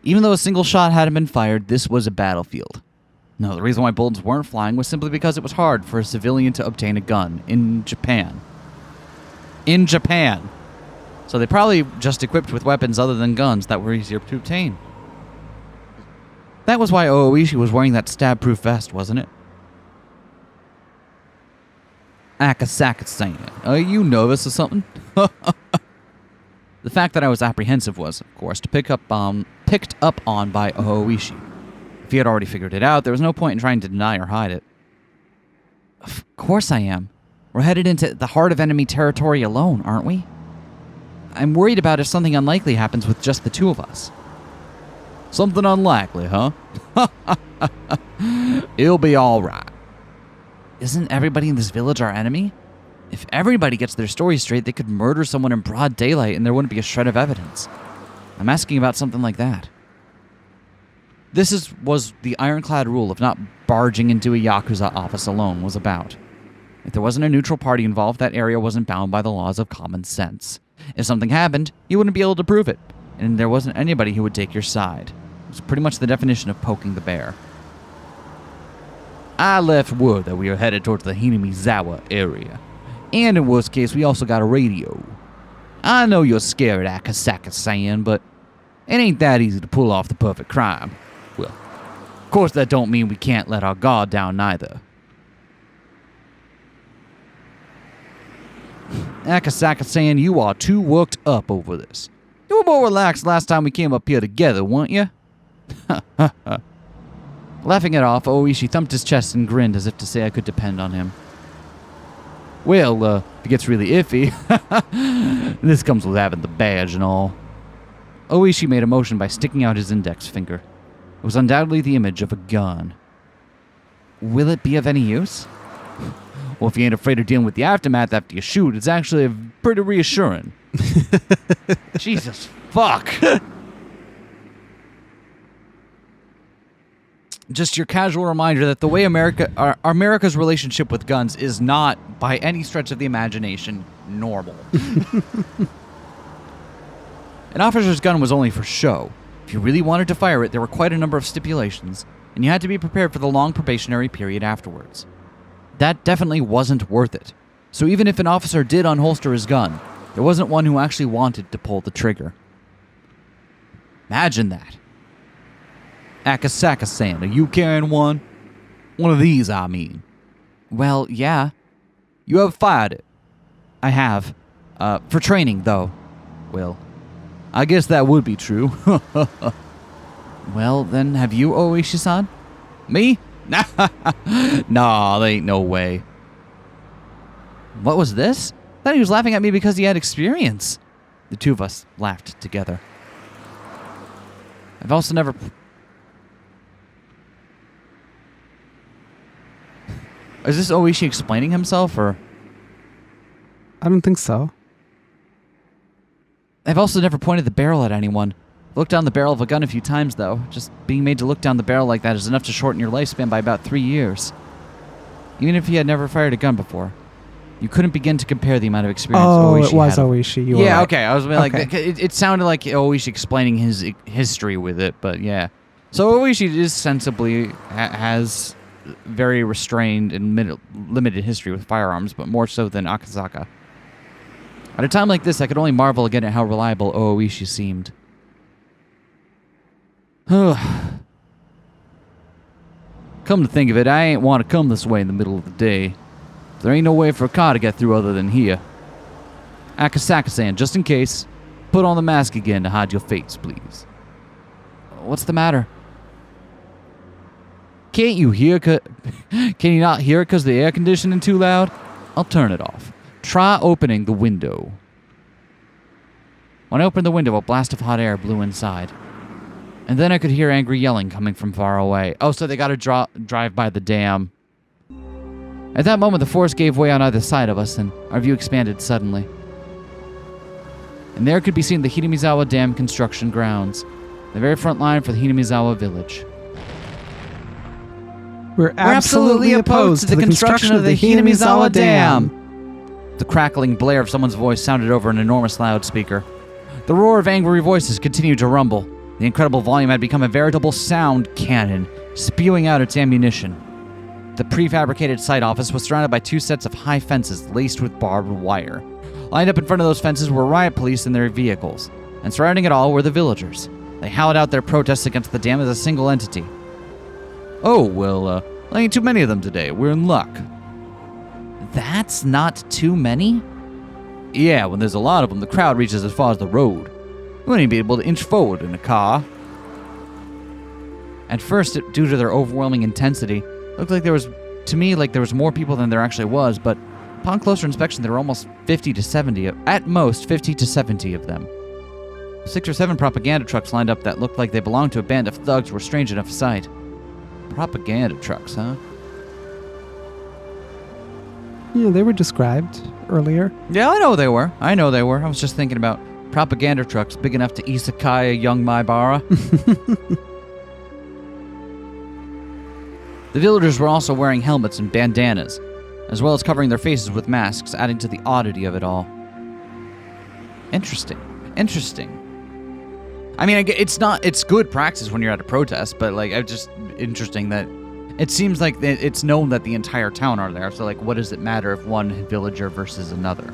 Even though a single shot hadn't been fired, this was a battlefield. No, the reason why bullets weren't flying was simply because it was hard for a civilian to obtain a gun in Japan. In Japan! So they probably just equipped with weapons other than guns that were easier to obtain. That was why Oishi was wearing that stab-proof vest, wasn't it? Akasaka-san, are you nervous or something? The fact that I was apprehensive was, of course, picked up on by Oishi. If he had already figured it out, there was no point in trying to deny or hide it. Of course I am. We're headed into the heart of enemy territory alone, aren't we? I'm worried about if something unlikely happens with just the two of us. Something unlikely, huh? It'll be all right. Isn't everybody in this village our enemy? If everybody gets their story straight, they could murder someone in broad daylight and there wouldn't be a shred of evidence. I'm asking about something like that. This was the ironclad rule of not barging into a Yakuza office alone was about. If there wasn't a neutral party involved, that area wasn't bound by the laws of common sense. If something happened, you wouldn't be able to prove it, and there wasn't anybody who would take your side. It was pretty much the definition of poking the bear. I left word that we are headed towards the Hinamizawa area. And in worst case, we also got a radio. I know you're scared, Akasaka-san, but it ain't that easy to pull off the perfect crime. Well, of course that don't mean we can't let our guard down neither. Akasaka-san, you are too worked up over this. You were more relaxed last time we came up here together, weren't you? Laughing it off, Oishi thumped his chest and grinned as if to say I could depend on him. Well, if it gets really iffy, this comes with having the badge and all. Oishi made a motion by sticking out his index finger. It was undoubtedly the image of a gun. Will it be of any use? Well, if you ain't afraid of dealing with the aftermath after you shoot, it's actually pretty reassuring. Jesus fuck. Just your casual reminder that the way America's relationship with guns is not, by any stretch of the imagination, normal. An officer's gun was only for show. If you really wanted to fire it, there were quite a number of stipulations, and you had to be prepared for the long probationary period afterwards. That definitely wasn't worth it. So even if an officer did unholster his gun, there wasn't one who actually wanted to pull the trigger. Imagine that. Akasaka-san, are you carrying one? One of these, I mean. Well, yeah. You have fired it. I have. For training, though. Well, I guess that would be true. Well, then, have you, Oishi-san? Me? Nah, there ain't no way. What was this? I thought he was laughing at me because he had experience. The two of us laughed together. I've also never... Is this Oishi explaining himself, or...? I don't think so. I've also never pointed the barrel at anyone. Looked down the barrel of a gun a few times, though. Just being made to look down the barrel like that is enough to shorten your lifespan by about 3 years. Even if he had never fired a gun before. You couldn't begin to compare the amount of experience Oishi had. It was Oishi. You were right. Okay. I was like, it sounded like Oishi explaining his history with it, but yeah. So Oishi is sensibly has very restrained and limited history with firearms, but more so than Akasaka. At a time like this, I could only marvel again at how reliable Oishi seemed. Come to think of it, I ain't want to come this way in the middle of the day. There ain't no way for a car to get through other than here. Akasaka-san, just in case, put on the mask again to hide your face, please. What's the matter? Can't you hear? Can you not hear it because the air conditioning too loud? I'll turn it off. Try opening the window. When I opened the window, a blast of hot air blew inside. And then I could hear angry yelling coming from far away. Oh, so they got to drive by the dam. At that moment, the forest gave way on either side of us, and our view expanded suddenly. And there could be seen the Hinamizawa Dam construction grounds, the very front line for the Hinamizawa village. We're absolutely opposed to the construction of the Hinamizawa Dam. The crackling blare of someone's voice sounded over an enormous loudspeaker. The roar of angry voices continued to rumble. The incredible volume had become a veritable sound cannon, spewing out its ammunition. The prefabricated site office was surrounded by 2 sets of high fences laced with barbed wire. Lined up in front of those fences were riot police in their vehicles, and surrounding it all were the villagers. They howled out their protests against the dam as a single entity. Oh, well, there ain't too many of them today. We're in luck. That's not too many? Yeah, when there's a lot of them, the crowd reaches as far as the road. We wouldn't even be able to inch forward in a car. At first, due to their overwhelming intensity, it looked like there was more people than there actually was, but upon closer inspection, there were almost 50 to 70, at most 50 to 70 of them. 6 or 7 propaganda trucks lined up that looked like they belonged to a band of thugs were strange enough sight. Propaganda trucks, huh? Yeah, they were described earlier. Yeah, I know they were. I was just thinking about propaganda trucks big enough to isekai a young Maibara. The villagers were also wearing helmets and bandanas, as well as covering their faces with masks, adding to the oddity of it all. Interesting. I mean, it's good practice when you're at a protest, but it's just interesting that it seems like it's known that the entire town are there, so what does it matter if one villager versus another?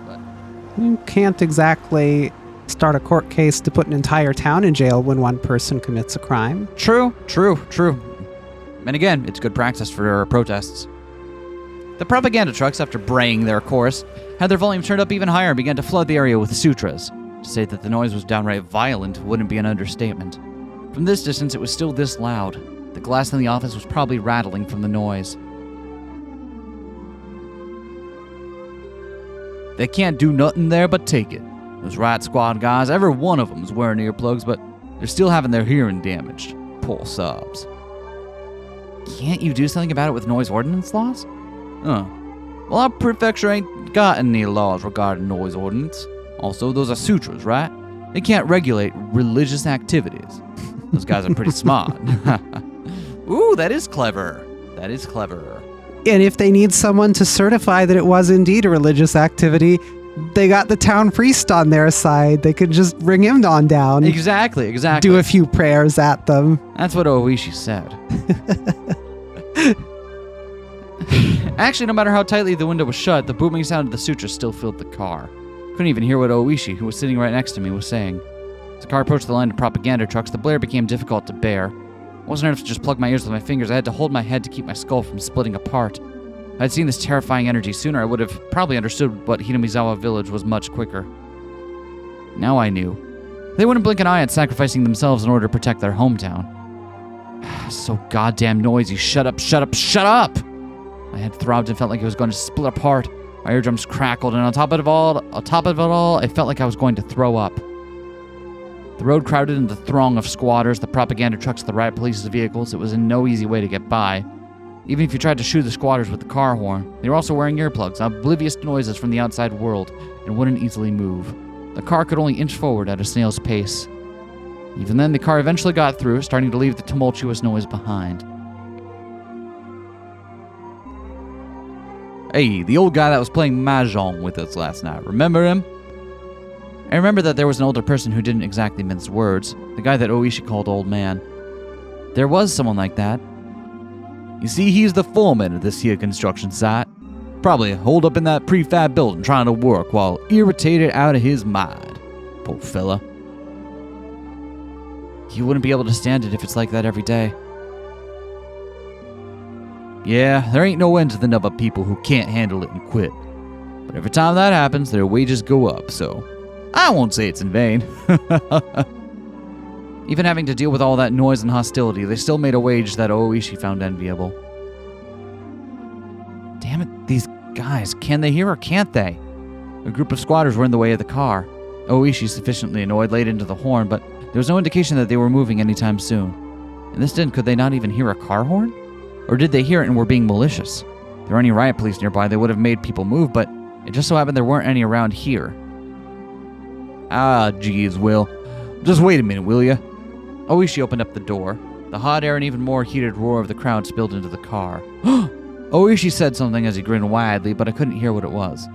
But you can't exactly start a court case to put an entire town in jail when one person commits a crime. True. And again, it's good practice for protests. The propaganda trucks, after braying their chorus, had their volume turned up even higher and began to flood the area with sutras. To say that the noise was downright violent wouldn't be an understatement. From this distance, it was still this loud. The glass in the office was probably rattling from the noise. They can't do nothing there but take it. Those riot squad guys, every one of them is wearing earplugs, but they're still having their hearing damaged. Poor sobs. Can't you do something about it with noise ordinance laws? Well, our prefecture ain't got any laws regarding noise ordinance. Also, those are sutras, right? They can't regulate religious activities. Those guys are pretty smart. Ooh, that is clever. That is clever. And if they need someone to certify that it was indeed a religious activity, they got the town priest on their side. They could just bring him on down. Exactly. Do a few prayers at them. That's what Oishi said. Actually, no matter how tightly the window was shut, the booming sound of the sutra still filled the car. Couldn't even hear what Oishi, who was sitting right next to me, was saying. As the car approached the line of propaganda trucks, the blare became difficult to bear. It wasn't enough to just plug my ears with my fingers. I had to hold my head to keep my skull from splitting apart. If I'd seen this terrifying energy sooner, I would have probably understood what Hinamizawa village was much quicker. Now I knew. They wouldn't blink an eye at sacrificing themselves in order to protect their hometown. So goddamn noisy. Shut up, shut up, shut up! My head throbbed and felt like it was going to split apart. My eardrums crackled, and on top of it all, I felt like I was going to throw up. The road crowded into the throng of squatters, the propaganda trucks, the riot police's vehicles. It was in no easy way to get by. Even if you tried to shoo the squatters with the car horn, they were also wearing earplugs, oblivious to noises from the outside world, and wouldn't easily move. The car could only inch forward at a snail's pace. Even then, the car eventually got through, starting to leave the tumultuous noise behind. Hey, the old guy that was playing mahjong with us last night, remember him? I remember that there was an older person who didn't exactly mince words, the guy that Oishi called old man. There was someone like that. You see, he's the foreman of this here construction site. Probably holed up in that prefab building trying to work while irritated out of his mind. Poor fella. He wouldn't be able to stand it if it's like that every day. Yeah, there ain't no end to the number of people who can't handle it and quit. But every time that happens, their wages go up, so I won't say it's in vain. Even having to deal with all that noise and hostility, they still made a wage that Oishi found enviable. Damn it, these guys, can they hear or can't they? A group of squatters were in the way of the car. Oishi, sufficiently annoyed, laid into the horn, but there was no indication that they were moving anytime soon. In this din, could they not even hear a car horn? Or did they hear it and were being malicious? If there were any riot police nearby, they would have made people move, but it just so happened there weren't any around here. Ah, geez, Will. Just wait a minute, will ya? Oishi opened up the door. The hot air and even more heated roar of the crowd spilled into the car. Oishi said something as he grinned widely, but I couldn't hear what it was.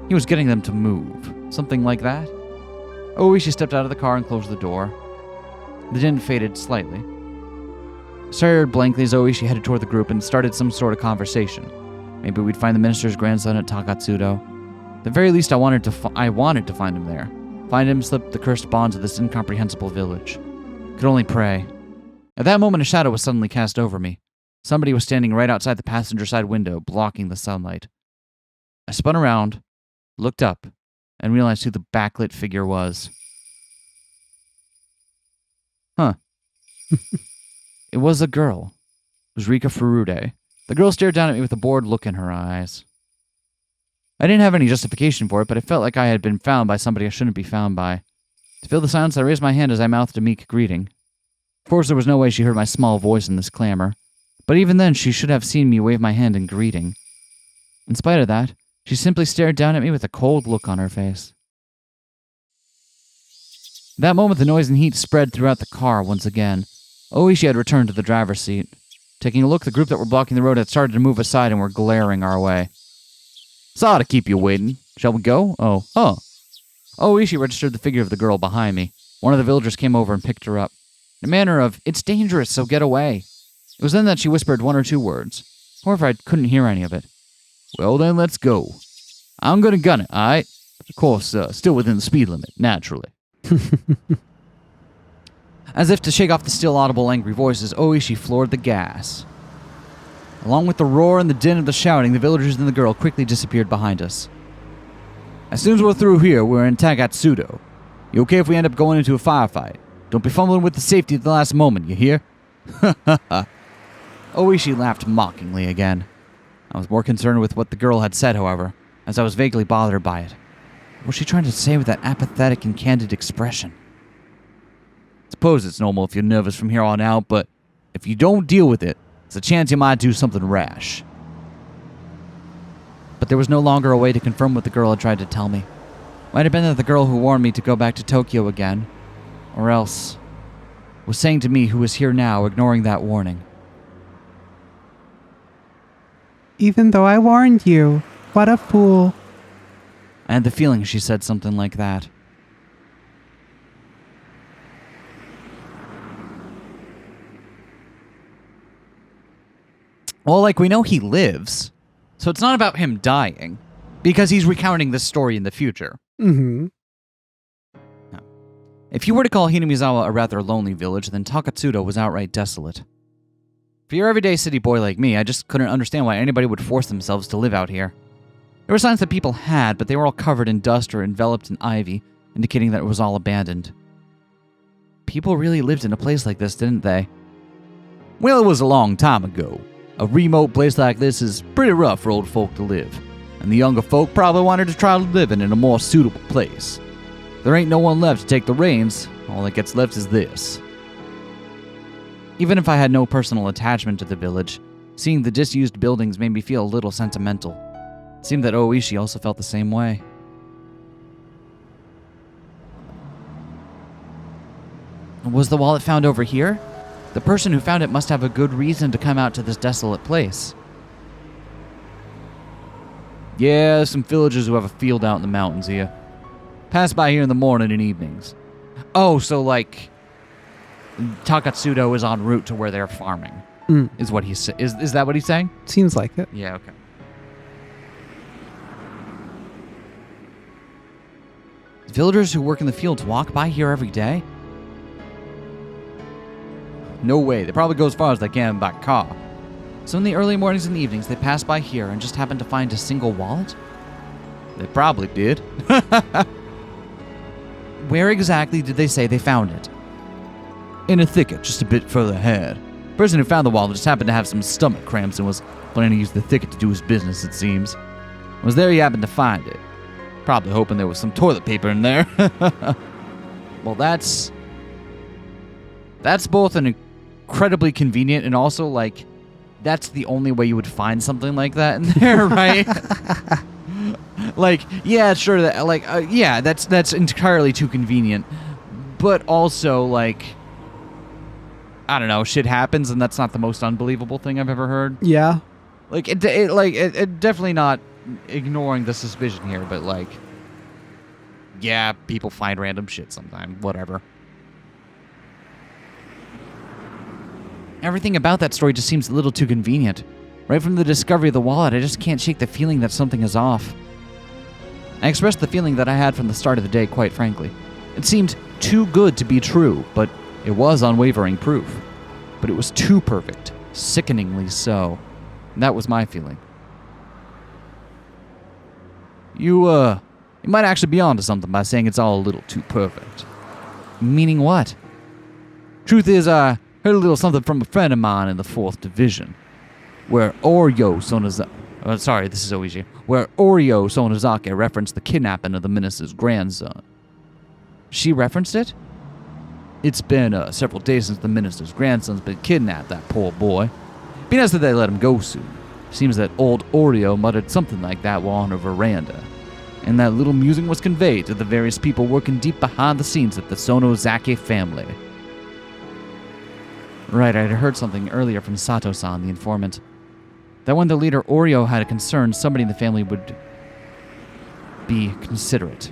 He was getting them to move. Something like that? Oishi stepped out of the car and closed the door. The din faded slightly. Stared blankly as Oishi headed toward the group and started some sort of conversation. Maybe we'd find the minister's grandson at Takatsudo. At the very least, I wanted to find him there. Find him, slip the cursed bonds of this incomprehensible village. Could only pray. At that moment, a shadow was suddenly cast over me. Somebody was standing right outside the passenger side window, blocking the sunlight. I spun around, looked up, and realized who the backlit figure was. Huh. It was a girl. It was Rika Furude. The girl stared down at me with a bored look in her eyes. I didn't have any justification for it, but it felt like I had been found by somebody I shouldn't be found by. To fill the silence, I raised my hand as I mouthed a meek greeting. Of course, there was no way she heard my small voice in this clamor, but even then, she should have seen me wave my hand in greeting. In spite of that, she simply stared down at me with a cold look on her face. At that moment, the noise and heat spread throughout the car once again. Oishi had returned to the driver's seat. Taking a look, the group that were blocking the road had started to move aside and were glaring our way. Saw to keep you waiting. Shall we go? Oishi registered the figure of the girl behind me. One of the villagers came over and picked her up. In a manner of, "It's dangerous, so get away." It was then that she whispered one or two words. However, I couldn't hear any of it. "Well then, let's go. I'm gonna gun it, alright? Of course, still within the speed limit, naturally." As if to shake off the still audible angry voices, Oishi floored the gas. Along with the roar and the din of the shouting, the villagers and the girl quickly disappeared behind us. "As soon as we're through here, we're in Takatsudo. You okay if we end up going into a firefight? Don't be fumbling with the safety at the last moment, you hear?" Oishi laughed mockingly again. I was more concerned with what the girl had said, however, as I was vaguely bothered by it. What was she trying to say with that apathetic and candid expression? Suppose it's normal if you're nervous from here on out, but If you don't deal with it, there's a chance you might do something rash. But there was no longer a way to confirm what the girl had tried to tell me. Might have been that the girl who warned me to go back to Tokyo again, or else was saying to me who was here now, ignoring that warning. Even though I warned you, what a fool. I had the feeling she said something like that. Well, like, we know he lives, so it's not about him dying, because he's recounting this story in the future. Mm-hmm. No. If you were to call Hinamizawa a rather lonely village, then Takatsudo was outright desolate. For your everyday city boy like me, I just couldn't understand why anybody would force themselves to live out here. There were signs that people had, but they were all covered in dust or enveloped in ivy, indicating that it was all abandoned. People really lived in a place like this, didn't they? Well, it was a long time ago. A remote place like this is pretty rough for old folk to live, and the younger folk probably wanted to try living in a more suitable place. There ain't no one left to take the reins, all that gets left is this. Even if I had no personal attachment to the village, seeing the disused buildings made me feel a little sentimental. It seemed that Oishi also felt the same way. Was the wallet found over here? The person who found it must have a good reason to come out to this desolate place. Yeah, some villagers who have a field out in the mountains here. Pass by here in the morning and evenings. Oh, so like Takatsudo is en route to where they're farming. Is what he's is that what he's saying? Seems like it. Yeah, okay. Villagers who work in the fields walk by here every day? No way. They probably go as far as they can by car. So in the early mornings and evenings, they pass by here and just happen to find a single wallet? They probably did. Where exactly did they say they found it? In a thicket, just a bit further ahead. The person who found the wallet just happened to have some stomach cramps and was planning to use the thicket to do his business, it seems. It was there he happened to find it. Probably hoping there was some toilet paper in there. Well, that's both an incredibly convenient and also, like, that's the only way you would find something like that in there, right? Like, yeah, sure, that, like, yeah, that's entirely too convenient. But also, like, I don't know, shit happens, and that's not the most unbelievable thing I've ever heard. Yeah. Like, it definitely not ignoring the suspicion here, but, like, yeah, people find random shit sometimes, whatever. Everything about that story just seems a little too convenient. Right from the discovery of the wallet, I just can't shake the feeling that something is off. I expressed the feeling that I had from the start of the day, quite frankly. It seemed too good to be true, but it was unwavering proof. But it was too perfect, sickeningly so. And that was my feeling. You might actually be onto something by saying it's all a little too perfect. Meaning what? Truth is, I heard a little something from a friend of mine in the 4th Division, where Oryo Sonozaki referenced the kidnapping of the minister's grandson. She referenced it? It's been several days since the minister's grandson's been kidnapped, that poor boy. Be nice that they let him go soon. Seems that old Oreo muttered something like that while on her veranda, and that little musing was conveyed to the various people working deep behind the scenes at the Sonozaki family. Right, I'd heard something earlier from Sato-san, the informant. That when the leader Oreo had a concern, somebody in the family would be considerate.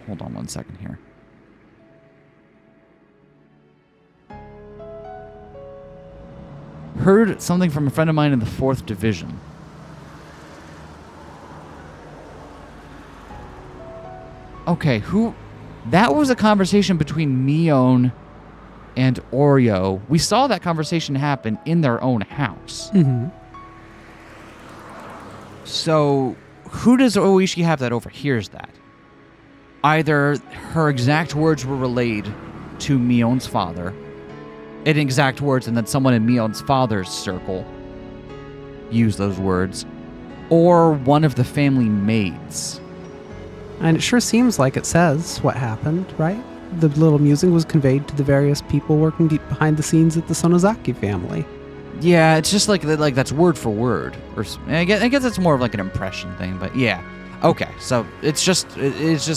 Hold on one second here. Heard something from a friend of mine in the 4th Division. Okay, who... That was a conversation between Mion and Oreo. We saw that conversation happen in their own house. Mm-hmm. So, who does Oishi have that overhears that? Either her exact words were relayed to Mion's father, in exact words, and then someone in Mion's father's circle used those words, or one of the family maids. And it sure seems like it says what happened, right? the little music was conveyed to the various people working deep behind the scenes at the Sonozaki family. Yeah, it's just like that's word for word. Or I guess it's more of like an impression thing, but yeah. Okay, so it's just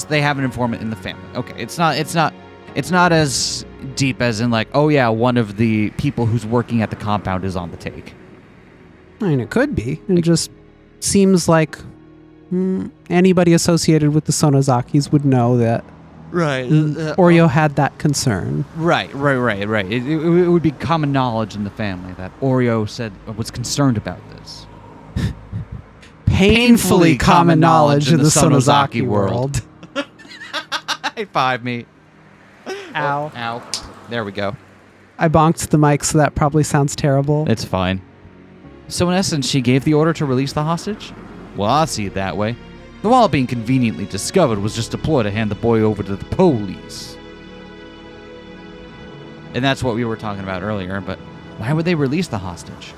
they have an informant in the family. Okay, it's not as deep as in like, oh yeah, one of the people who's working at the compound is on the take. I mean, it could be. It just seems like anybody associated with the Sonozakis would know that right. Oryo had that concern. Right. It would be common knowledge in the family that Oryo was concerned about this. Painfully common knowledge in the Sonozaki world. High five me. Ow. There we go. I bonked the mic, so that probably sounds terrible. It's fine. So in essence, she gave the order to release the hostage? Well, I see it that way. The wallet being conveniently discovered was just a ploy to hand the boy over to the police. And that's what we were talking about earlier, but why would they release the hostage?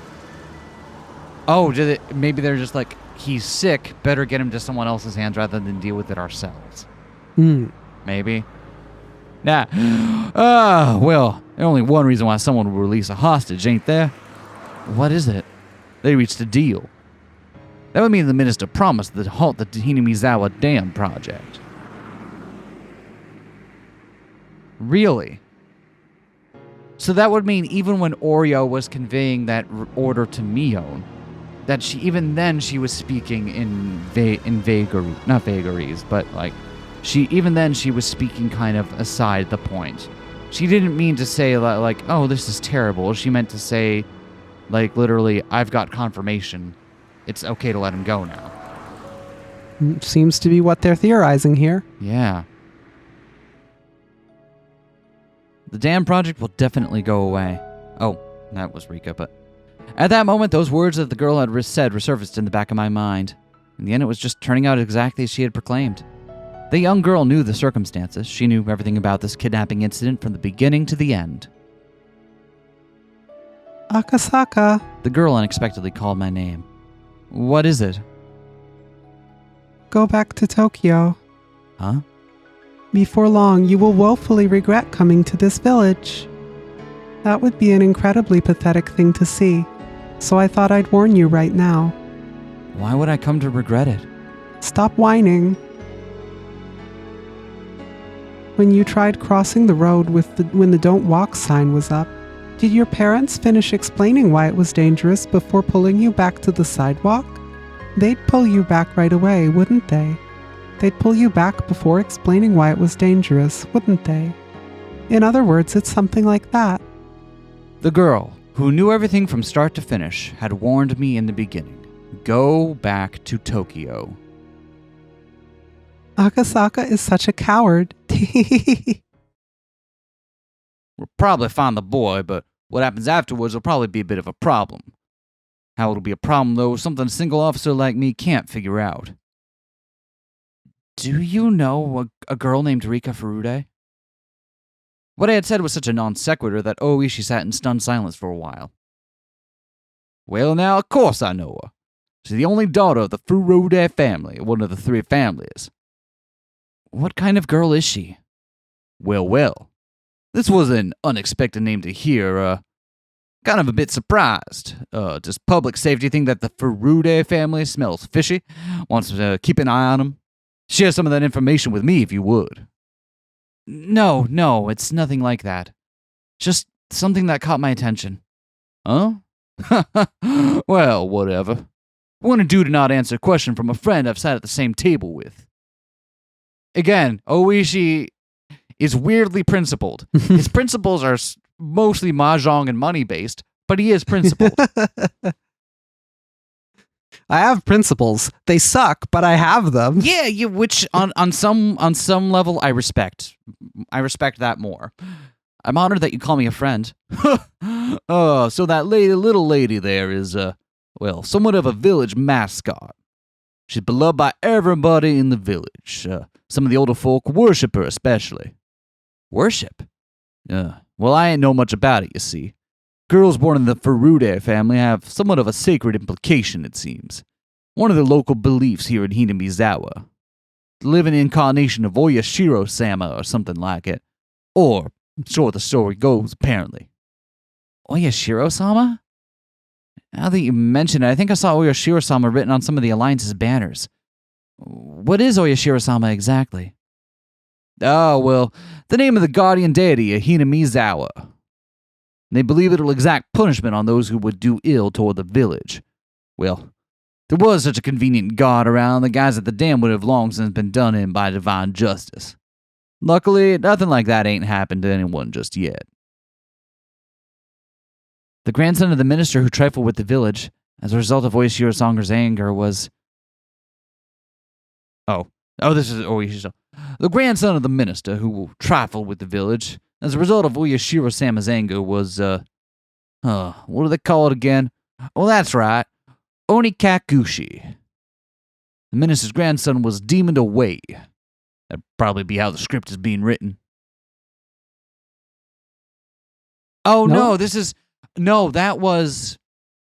Oh, maybe they're just like, he's sick, better get him to someone else's hands rather than deal with it ourselves. Maybe. Nah. Well, there's only one reason why someone would release a hostage, ain't there? What is it? They reached a deal. That would mean the minister promised to halt the Hinamizawa Dam project. Really? So that would mean even when Oryo was conveying that order to Mion, that she was speaking in not vagaries, but like even then she was speaking kind of aside the point. She didn't mean to say like, oh, this is terrible. She meant to say, like, literally, I've got confirmation. It's okay to let him go now. Seems to be what they're theorizing here. Yeah. The dam project will definitely go away. Oh, that was Rika, but... At that moment, those words that the girl had said resurfaced in the back of my mind. In the end, it was just turning out exactly as she had proclaimed. The young girl knew the circumstances. She knew everything about this kidnapping incident from the beginning to the end. Akasaka. The girl unexpectedly called my name. What is it? Go back to Tokyo. Huh? Before long, you will woefully regret coming to this village. That would be an incredibly pathetic thing to see, so I thought I'd warn you right now. Why would I come to regret it? Stop whining. When you tried crossing the road when the Don't Walk sign was up, did your parents finish explaining why it was dangerous before pulling you back to the sidewalk? They'd pull you back right away, wouldn't they? They'd pull you back before explaining why it was dangerous, wouldn't they? In other words, it's something like that. The girl, who knew everything from start to finish, had warned me in the beginning. Go back to Tokyo. Akasaka is such a coward. We'll probably find the boy, but what happens afterwards will probably be a bit of a problem. How it'll be a problem, though, is something a single officer like me can't figure out. Do you know a girl named Rika Furude? What I had said was such a non sequitur that Oishi sat in stunned silence for a while. Well, now, of course I know her. She's the only daughter of the Furude family, one of the three families. What kind of girl is she? Well. This was an unexpected name to hear. Kind of a bit surprised. Does public safety think that the Furude family smells fishy? Wants to keep an eye on them? Share some of that information with me if you would. No, it's nothing like that. Just something that caught my attention. Huh? Well, whatever. Wouldn't do to not answer a question from a friend I've sat at the same table with. Again, Oishi is weirdly principled. His principles are mostly mahjong and money-based, but he is principled. I have principles. They suck, but I have them. Yeah, which on some level I respect. I respect that more. I'm honored that you call me a friend. So that little lady there is, somewhat of a village mascot. She's beloved by everybody in the village. Some of the older folk worship her especially. Worship? Well, I ain't know much about it, you see. Girls born in the Furude family have somewhat of a sacred implication, it seems. One of the local beliefs here in Hinamizawa. The living incarnation of Oyashiro-sama or something like it. Or, so the story goes, apparently. Oyashiro-sama? Now that you mention it, I think I saw Oyashiro-sama written on some of the Alliance's banners. What is Oyashiro-sama exactly? Oh, well, the name of the guardian deity, Hinamizawa. They believe it'll exact punishment on those who would do ill toward the village. Well, there was such a convenient god around, the guys at the dam would have long since been done in by divine justice. Luckily, nothing like that ain't happened to anyone just yet. The grandson of the minister who trifled with the village, as a result of Oyashiro-sanger's anger, was... this is Oyashiro. The grandson of the minister who trifled with the village, as a result of Oyashiro-sama's anger, was, what do they call it again? Oh, that's right. Onikakushi. The minister's grandson was demoned away. That'd probably be how the script is being written. Oh, no, that was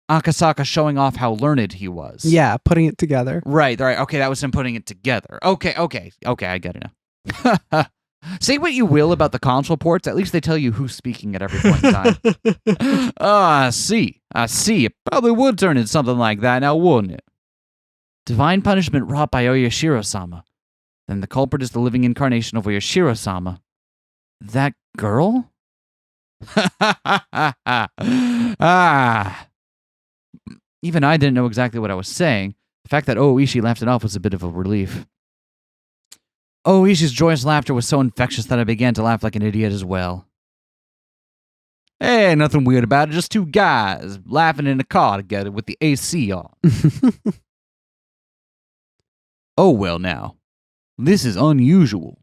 Akasaka showing off how learned he was. Yeah, putting it together. Right. Okay, that was him putting it together. Okay, I get it now. Say what you will about the console ports, at least they tell you who's speaking at every point in time. I see. It probably would turn into something like that now, wouldn't it? Divine punishment wrought by Oyashiro-sama. Then the culprit is the living incarnation of Oyashiro-sama. That girl? Even I didn't know exactly what I was saying. The fact that Oishi laughed it off was a bit of a relief. Oishi's joyous laughter was so infectious that I began to laugh like an idiot as well. Hey, nothing weird about it, just two guys laughing in a car together with the AC on. Oh well now, this is unusual.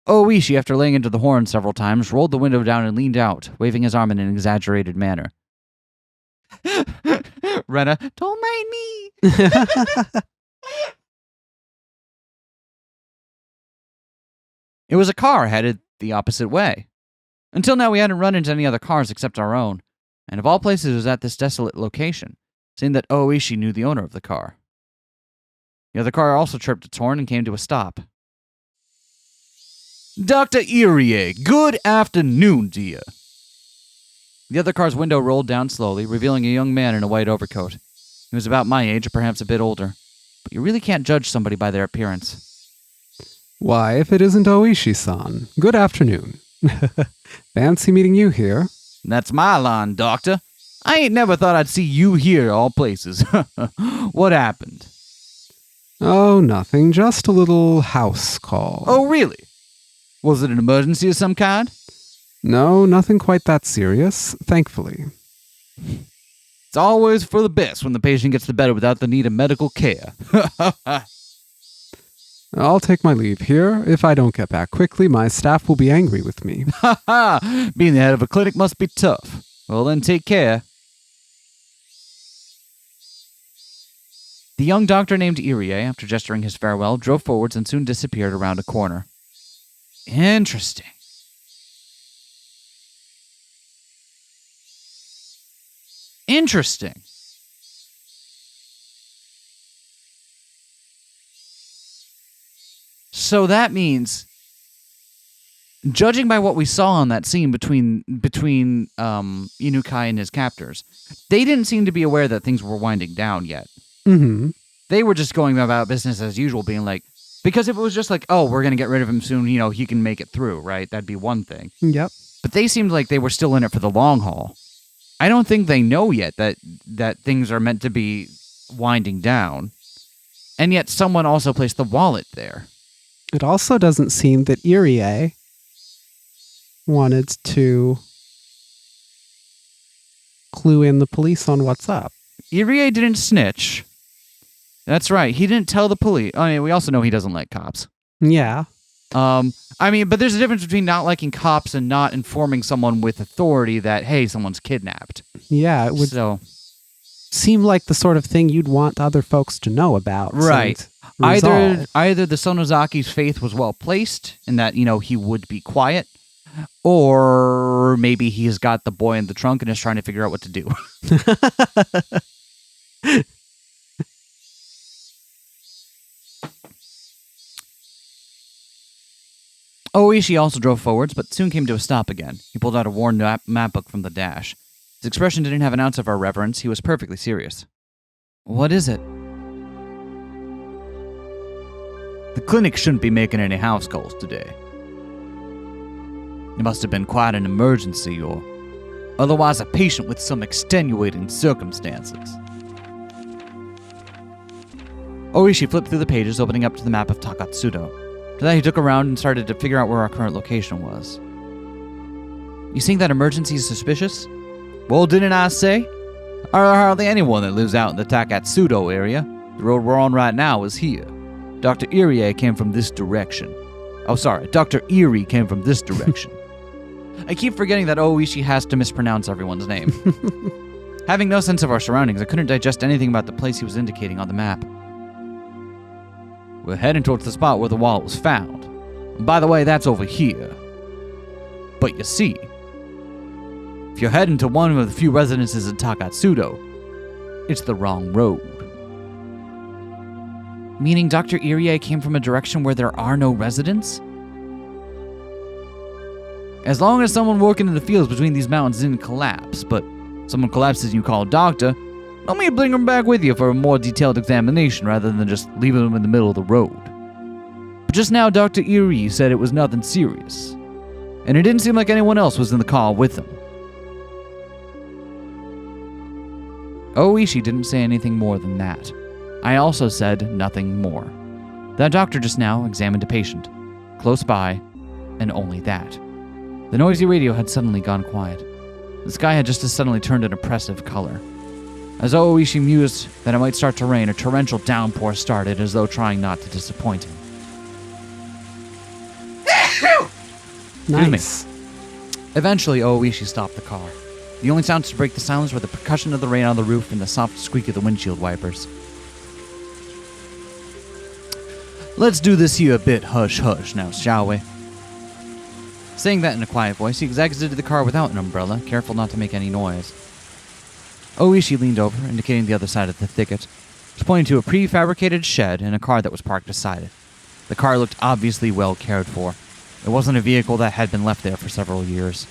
Oishi, after laying into the horn several times, rolled the window down and leaned out, waving his arm in an exaggerated manner. Rena, don't mind me. It was a car headed the opposite way. Until now, we hadn't run into any other cars except our own, and of all places, it was at this desolate location, seeing that Oishi knew the owner of the car. The other car also chirped its horn and came to a stop. Dr. Irie, good afternoon, dear. The other car's window rolled down slowly, revealing a young man in a white overcoat. He was about my age, or perhaps a bit older, but you really can't judge somebody by their appearance. Why, if it isn't Oishi-san, good afternoon. Fancy meeting you here. That's my line, Doctor. I ain't never thought I'd see you here, all places. What happened? Oh, nothing. Just a little house call. Oh, really? Was it an emergency of some kind? No, nothing quite that serious, thankfully. It's always for the best when the patient gets to bed without the need of medical care. I'll take my leave here. If I don't get back quickly, my staff will be angry with me. Ha ha! Being the head of a clinic must be tough. Well then, take care. The young doctor named Irie, after gesturing his farewell, drove forwards and soon disappeared around a corner. Interesting. Interesting. So that means, judging by what we saw on that scene between Inukai and his captors, they didn't seem to be aware that things were winding down yet. Mm-hmm. They were just going about business as usual, being like, because if it was just like, oh, we're going to get rid of him soon, he can make it through, right? That'd be one thing. Yep. But they seemed like they were still in it for the long haul. I don't think they know yet that things are meant to be winding down. And yet someone also placed the wallet there. It also doesn't seem that Irie wanted to clue in the police on what's up. Irie didn't snitch. That's right. He didn't tell the police. I mean, we also know he doesn't like cops. Yeah. But there's a difference between not liking cops and not informing someone with authority that, hey, someone's kidnapped. Yeah, it would seem like the sort of thing you'd want other folks to know about. Right. Either the Sonozaki's faith was well placed in that, he would be quiet, or maybe he's got the boy in the trunk and is trying to figure out what to do. Oishi also drove forwards, but soon came to a stop again. He pulled out a worn map book from the dash. His expression didn't have an ounce of irreverence. He was perfectly serious. What is it? The clinic shouldn't be making any house calls today. It must have been quite an emergency, or otherwise a patient with some extenuating circumstances. Oishi flipped through the pages, opening up to the map of Takatsudo. After that, he took around and started to figure out where our current location was. You think that emergency is suspicious? Well, didn't I say? There are hardly anyone that lives out in the Takatsudo area. The road we're on right now is here. Dr. Irie came from this direction. Dr. Erie came from this direction. I keep forgetting that Oishi has to mispronounce everyone's name. Having no sense of our surroundings, I couldn't digest anything about the place he was indicating on the map. We're heading towards the spot where the wallet was found. And by the way, that's over here. But you see, if you're heading to one of the few residences in Takatsudo, it's the wrong road. Meaning Dr. Irie came from a direction where there are no residents? As long as someone working in the fields between these mountains didn't collapse, but someone collapses and you call a doctor, let me bring them back with you for a more detailed examination rather than just leaving them in the middle of the road. But just now, Dr. Erie said it was nothing serious, and it didn't seem like anyone else was in the car with him. Oishi didn't say anything more than that. I also said nothing more. That doctor just now examined a patient, close by, and only that. The noisy radio had suddenly gone quiet. The sky had just as suddenly turned an oppressive color. As Oishi mused that it might start to rain, a torrential downpour started, as though trying not to disappoint him. Nice. Eventually, Oishi stopped the car. The only sounds to break the silence were the percussion of the rain on the roof and the soft squeak of the windshield wipers. Let's do this here a bit hush-hush now, shall we? Saying that in a quiet voice, he exited the car without an umbrella, careful not to make any noise. Oishi leaned over, indicating the other side of the thicket. He was pointing to a prefabricated shed and a car that was parked beside it. The car looked obviously well cared for. It wasn't a vehicle that had been left there for several years.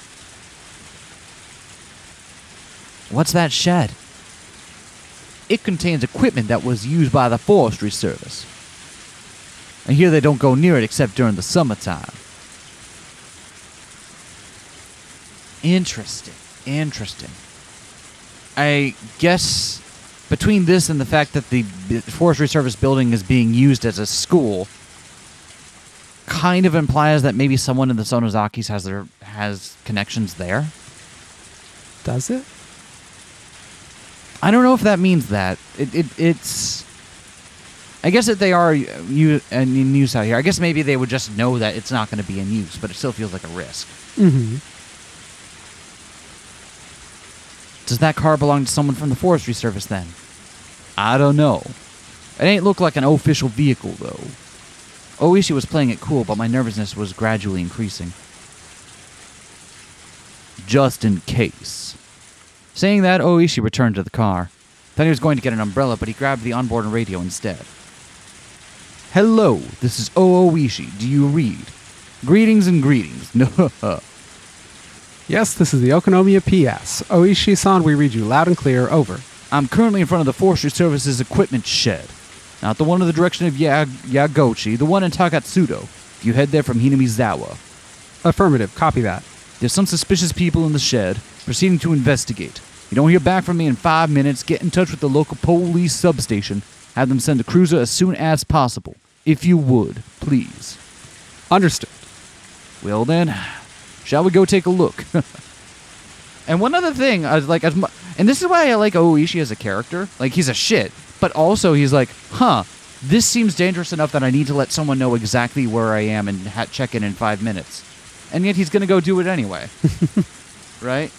What's that shed? It contains equipment that was used by the Forestry Service. I hear they don't go near it except during the summertime. Interesting. I guess between this and the fact that the Forestry Service building is being used as a school kind of implies that maybe someone in the Sonozakis has connections there. Does it? I don't know if that means that. It's... I guess that they are in use out here. I guess maybe they would just know that it's not going to be in use, but it still feels like a risk. Mm-hmm. Does that car belong to someone from the Forestry Service then? I don't know. It ain't look like an official vehicle, though. Oishi was playing it cool, but my nervousness was gradually increasing. Just in case. Saying that, Oishi returned to the car. Thought he was going to get an umbrella, but he grabbed the onboard radio instead. Hello, this is Oishi. Do you read? Greetings and greetings. No. Yes, this is the Okonomiya PS. Oishi-san, we read you loud and clear. Over. I'm currently in front of the Forestry Service's equipment shed. Not the one in the direction of Yagochi, the one in Takatsudo. If you head there from Hinamizawa. Affirmative. Copy that. There's some suspicious people in the shed. Proceeding to investigate. You don't hear back from me in 5 minutes, get in touch with the local police substation. Have them send a cruiser as soon as possible. If you would, please. Understood. Well then, shall we go take a look? And one other thing, and this is why I like Oishi as a character. Like, he's a shit, but also he's like, this seems dangerous enough that I need to let someone know exactly where I am and check in 5 minutes. And yet he's going to go do it anyway. Right?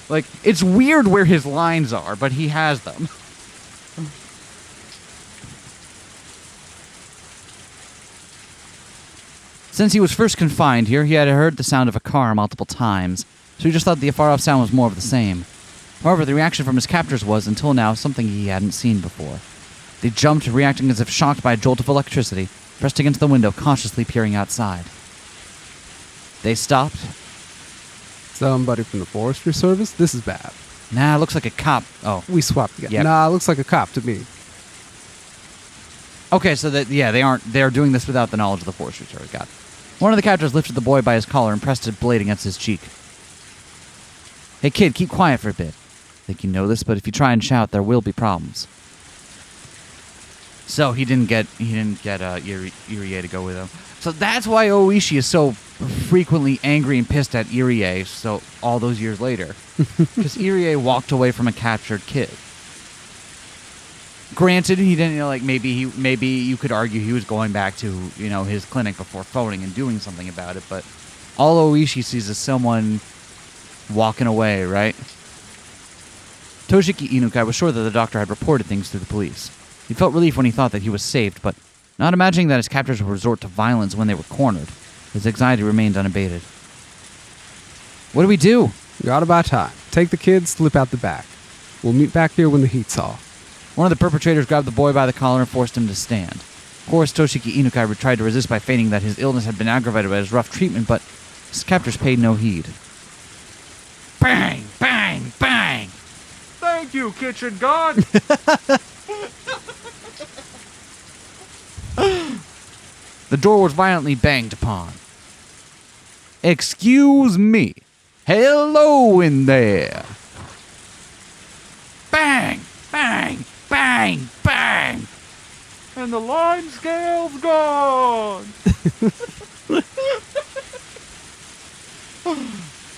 Like, it's weird where his lines are, but he has them. Since he was first confined here, he had heard the sound of a car multiple times, so he just thought the far-off sound was more of the same. However, the reaction from his captors was, until now, something he hadn't seen before. They jumped, reacting as if shocked by a jolt of electricity, pressed against the window, cautiously peering outside. They stopped. Somebody from the forestry service? This is bad. Nah, looks like a cop. Oh. We swapped again. Yep. Nah, looks like a cop to me. Okay, so they're doing this without the knowledge of the forestry service. Got it. One of the captors lifted the boy by his collar and pressed a blade against his cheek. Hey kid, keep quiet for a bit. I think you know this, but if you try and shout, there will be problems. So he didn't get Irie to go with him. So that's why Oishi is so frequently angry and pissed at Irie. So all those years later, because Irie walked away from a captured kid. Granted, he didn't, maybe you could argue he was going back to, his clinic before phoning and doing something about it, but all Oishi sees is someone walking away, right? Toshiki Inukai was sure that the doctor had reported things to the police. He felt relief when he thought that he was saved, but not imagining that his captors would resort to violence when they were cornered, his anxiety remained unabated. What do we do? Got about time. Take the kids, slip out the back. We'll meet back here when the heat's off. One of the perpetrators grabbed the boy by the collar and forced him to stand. Of course, Toshiki Inukai tried to resist by feigning that his illness had been aggravated by his rough treatment, but his captors paid no heed. Bang! Bang! Bang! Thank you, kitchen god! The door was violently banged upon. Excuse me. Hello in there. Bang! Bang! Bang! Bang! And the lime scale's gone!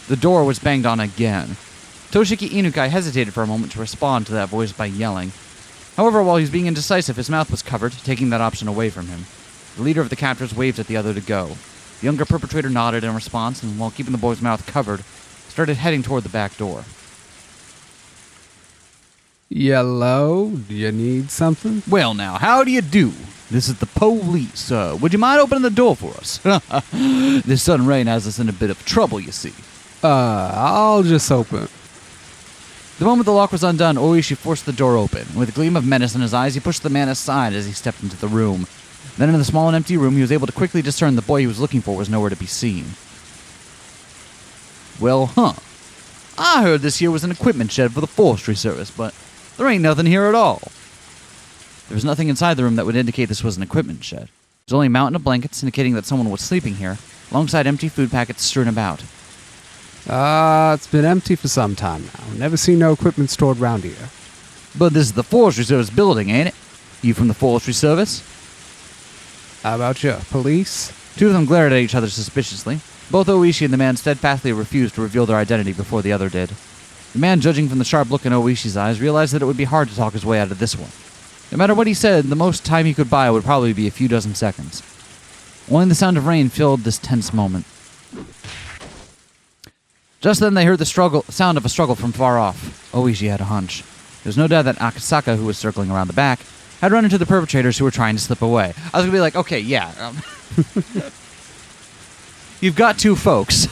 The door was banged on again. Toshiki Inukai hesitated for a moment to respond to that voice by yelling. However, while he was being indecisive, his mouth was covered, taking that option away from him. The leader of the captors waved at the other to go. The younger perpetrator nodded in response, and while keeping the boy's mouth covered, started heading toward the back door. Yellow, do you need something? Well now, how do you do? This is the police. Would you mind opening the door for us? This sudden rain has us in a bit of trouble, you see. I'll just open. The moment the lock was undone, Oishi forced the door open. With a gleam of menace in his eyes, he pushed the man aside as he stepped into the room. Then in the small and empty room, he was able to quickly discern the boy he was looking for was nowhere to be seen. Well, I heard this here was an equipment shed for the forestry service, but there ain't nothing here at all. There was nothing inside the room that would indicate this was an equipment shed. There was only a mountain of blankets indicating that someone was sleeping here, alongside empty food packets strewn about. It's been empty for some time now. Never seen no equipment stored around here. But this is the forestry service building, ain't it? You from the forestry service? How about you? Police? Two of them glared at each other suspiciously. Both Oishi and the man steadfastly refused to reveal their identity before the other did. The man, judging from the sharp look in Oishi's eyes, realized that it would be hard to talk his way out of this one. No matter what he said, the most time he could buy would probably be a few dozen seconds. Only the sound of rain filled this tense moment. Just then they heard the sound of a struggle from far off. Oishi had a hunch. There's no doubt that Akasaka, who was circling around the back, had run into the perpetrators who were trying to slip away. I was going to be like, okay, yeah. You've got two folks.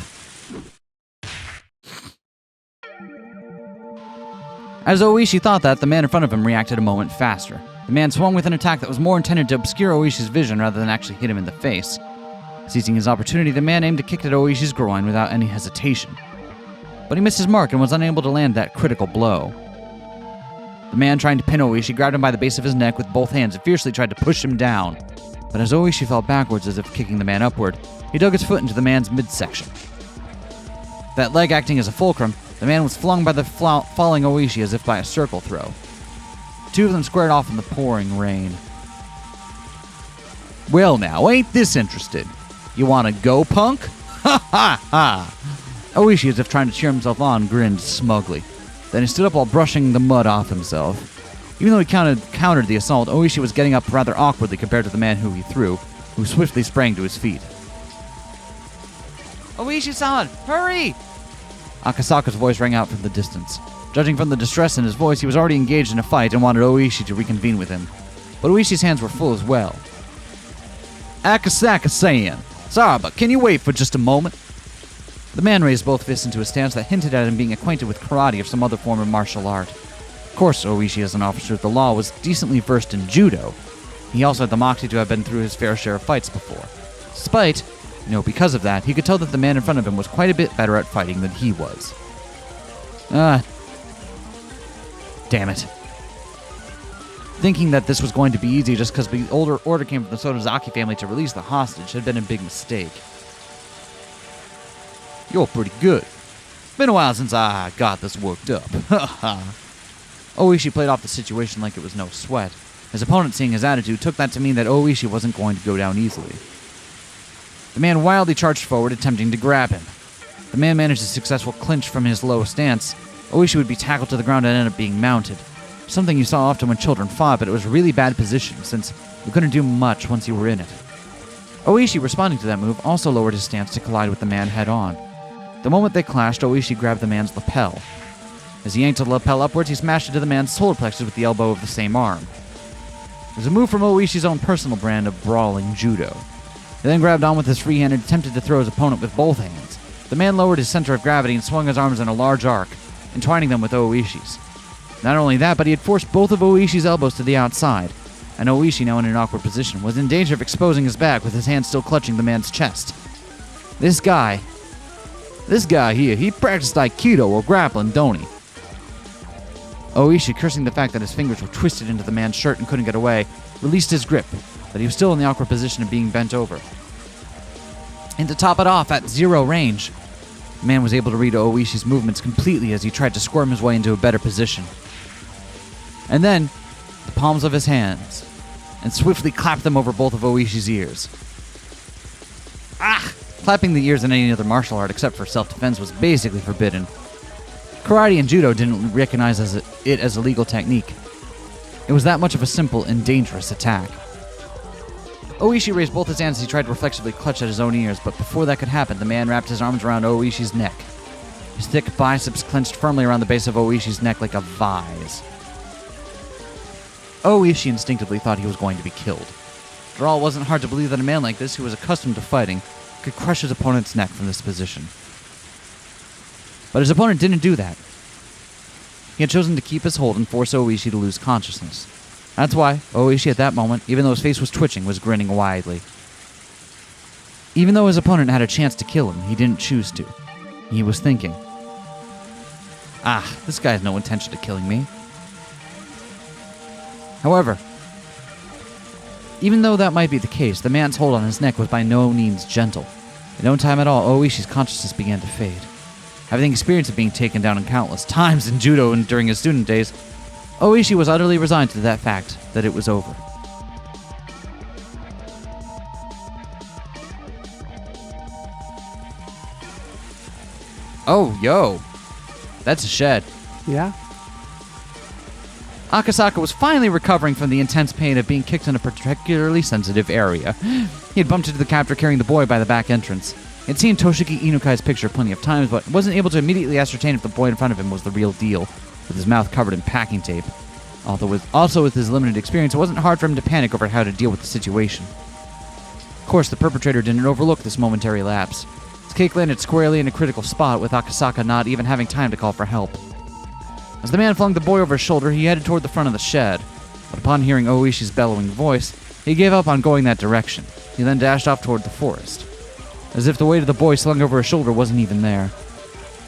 As Oishi thought that, the man in front of him reacted a moment faster. The man swung with an attack that was more intended to obscure Oishi's vision rather than actually hit him in the face. Seizing his opportunity, the man aimed a kick at Oishi's groin without any hesitation. But he missed his mark and was unable to land that critical blow. The man trying to pin Oishi grabbed him by the base of his neck with both hands and fiercely tried to push him down. But as Oishi fell backwards as if kicking the man upward, he dug his foot into the man's midsection. That leg acting as a fulcrum, the man was flung by the falling Oishi as if by a circle throw. The two of them squared off in the pouring rain. Well now, ain't this interesting? You wanna go, punk? Ha ha ha! Oishi, as if trying to cheer himself on, grinned smugly. Then he stood up while brushing the mud off himself. Even though he countered the assault, Oishi was getting up rather awkwardly compared to the man who he threw, who swiftly sprang to his feet. Oishi-san, hurry! Akasaka's voice rang out from the distance. Judging from the distress in his voice, he was already engaged in a fight and wanted Oishi to reconvene with him. But Oishi's hands were full as well. Akasaka-san, sorry, but can you wait for just a moment? The man raised both fists into a stance that hinted at him being acquainted with karate or some other form of martial art. Of course, Oishi, as an officer of the law, was decently versed in judo. He also had the moxie to have been through his fair share of fights before. Despite, Because of that, he could tell that the man in front of him was quite a bit better at fighting than he was. Damn it. Thinking that this was going to be easy just because the order came from the Sotozaki family to release the hostage had been a big mistake. You're pretty good. Been a while since I got this worked up. Oishi played off the situation like it was no sweat. His opponent, seeing his attitude, took that to mean that Oishi wasn't going to go down easily. The man wildly charged forward, attempting to grab him. The man managed a successful clinch from his low stance. Oishi would be tackled to the ground and end up being mounted. Something you saw often when children fought, but it was a really bad position, since you couldn't do much once you were in it. Oishi, responding to that move, also lowered his stance to collide with the man head-on. The moment they clashed, Oishi grabbed the man's lapel. As he yanked the lapel upwards, he smashed into the man's solar plexus with the elbow of the same arm. It was a move from Oishi's own personal brand of brawling judo. He then grabbed on with his free hand and attempted to throw his opponent with both hands. The man lowered his center of gravity and swung his arms in a large arc, entwining them with Oishi's. Not only that, but he had forced both of Oishi's elbows to the outside, and Oishi, now in an awkward position, was in danger of exposing his back with his hand still clutching the man's chest. This guy here, he practiced Aikido or grappling, don't he? Oishi, cursing the fact that his fingers were twisted into the man's shirt and couldn't get away, released his grip, but he was still in the awkward position of being bent over. And to top it off, at zero range, the man was able to read Oishi's movements completely as he tried to squirm his way into a better position. And then, the palms of his hands, and swiftly clapped them over both of Oishi's ears. Clapping the ears in any other martial art except for self-defense was basically forbidden. Karate and judo didn't recognize it as a legal technique. It was that much of a simple and dangerous attack. Oishi raised both his hands as he tried to reflexively clutch at his own ears, but before that could happen, the man wrapped his arms around Oishi's neck. His thick biceps clenched firmly around the base of Oishi's neck like a vise. Oishi instinctively thought he was going to be killed. After all, it wasn't hard to believe that a man like this, who was accustomed to fighting, could crush his opponent's neck from this position. But his opponent didn't do that. He had chosen to keep his hold and force Oishi to lose consciousness. That's why Oishi at that moment, even though his face was twitching, was grinning widely. Even though his opponent had a chance to kill him, he didn't choose to. He was thinking, this guy has no intention of killing me. However, even though that might be the case, the man's hold on his neck was by no means gentle. In no time at all, Oishi's consciousness began to fade. Having the experience of being taken down countless times in judo and during his student days, Oishi was utterly resigned to that fact that it was over. Oh, yo. That's a shed. Yeah. Akasaka was finally recovering from the intense pain of being kicked in a particularly sensitive area. He had bumped into the captor carrying the boy by the back entrance. He had seen Toshiki Inukai's picture plenty of times, but wasn't able to immediately ascertain if the boy in front of him was the real deal, with his mouth covered in packing tape. Also with his limited experience, it wasn't hard for him to panic over how to deal with the situation. Of course, the perpetrator didn't overlook this momentary lapse. His kick landed squarely in a critical spot, with Akasaka not even having time to call for help. As the man flung the boy over his shoulder, he headed toward the front of the shed, but upon hearing Oishi's bellowing voice, he gave up on going that direction. He then dashed off toward the forest, as if the weight of the boy slung over his shoulder wasn't even there.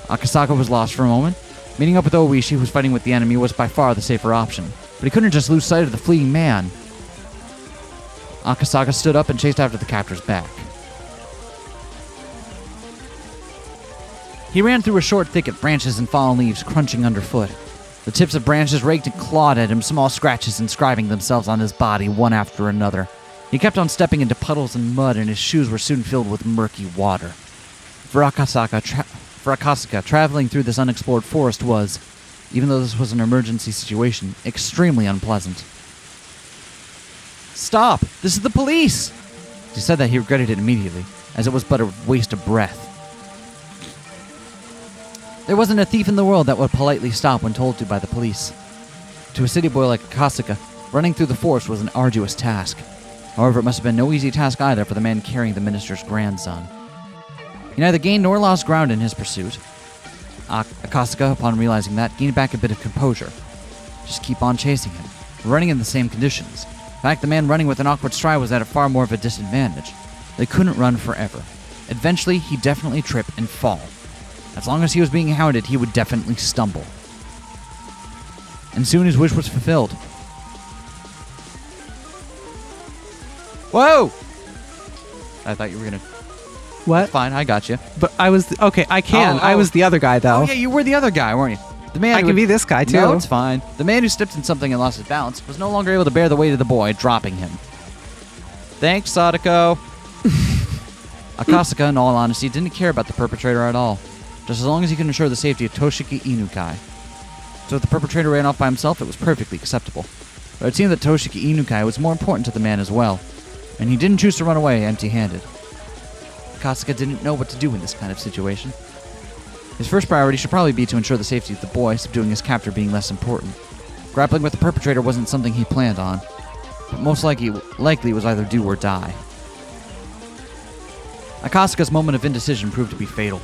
Akasaka was lost for a moment. Meeting up with Oishi, who was fighting with the enemy, was by far the safer option, but he couldn't just lose sight of the fleeing man. Akasaka stood up and chased after the captor's back. He ran through a short thicket, branches and fallen leaves crunching underfoot. The tips of branches raked and clawed at him, small scratches inscribing themselves on his body one after another. He kept on stepping into puddles and mud, and his shoes were soon filled with murky water. For Akasaka, traveling through this unexplored forest was, even though this was an emergency situation, extremely unpleasant. "Stop! This is the police!" He said that he regretted it immediately, as it was but a waste of breath. There wasn't a thief in the world that would politely stop when told to by the police. To a city boy like Akasaka, running through the forest was an arduous task. However, it must have been no easy task either for the man carrying the minister's grandson. He neither gained nor lost ground in his pursuit. Akasaka, upon realizing that, gained back a bit of composure. Just keep on chasing him, running in the same conditions. In fact, the man running with an awkward stride was at a far more of a disadvantage. They couldn't run forever. Eventually, he'd definitely trip and fall. As long as he was being hounded, he would definitely stumble. And soon his wish was fulfilled. Whoa! I thought you were gonna... What? Fine, I got you. But I was... Okay, I can. I was the other guy, though. Oh, yeah, you were the other guy, weren't you? The man I can be this guy, too. No, it's fine. The man who stepped in something and lost his balance was no longer able to bear the weight of the boy, dropping him. Thanks, Sadako. Akasaka, in all honesty, didn't care about the perpetrator at all, just as long as he could ensure the safety of Toshiki Inukai. So if the perpetrator ran off by himself, it was perfectly acceptable. But it seemed that Toshiki Inukai was more important to the man as well, and he didn't choose to run away empty-handed. Akasaka didn't know what to do in this kind of situation. His first priority should probably be to ensure the safety of the boy, subduing his captor being less important. Grappling with the perpetrator wasn't something he planned on, but most likely was either do or die. Akasaka's moment of indecision proved to be fatal.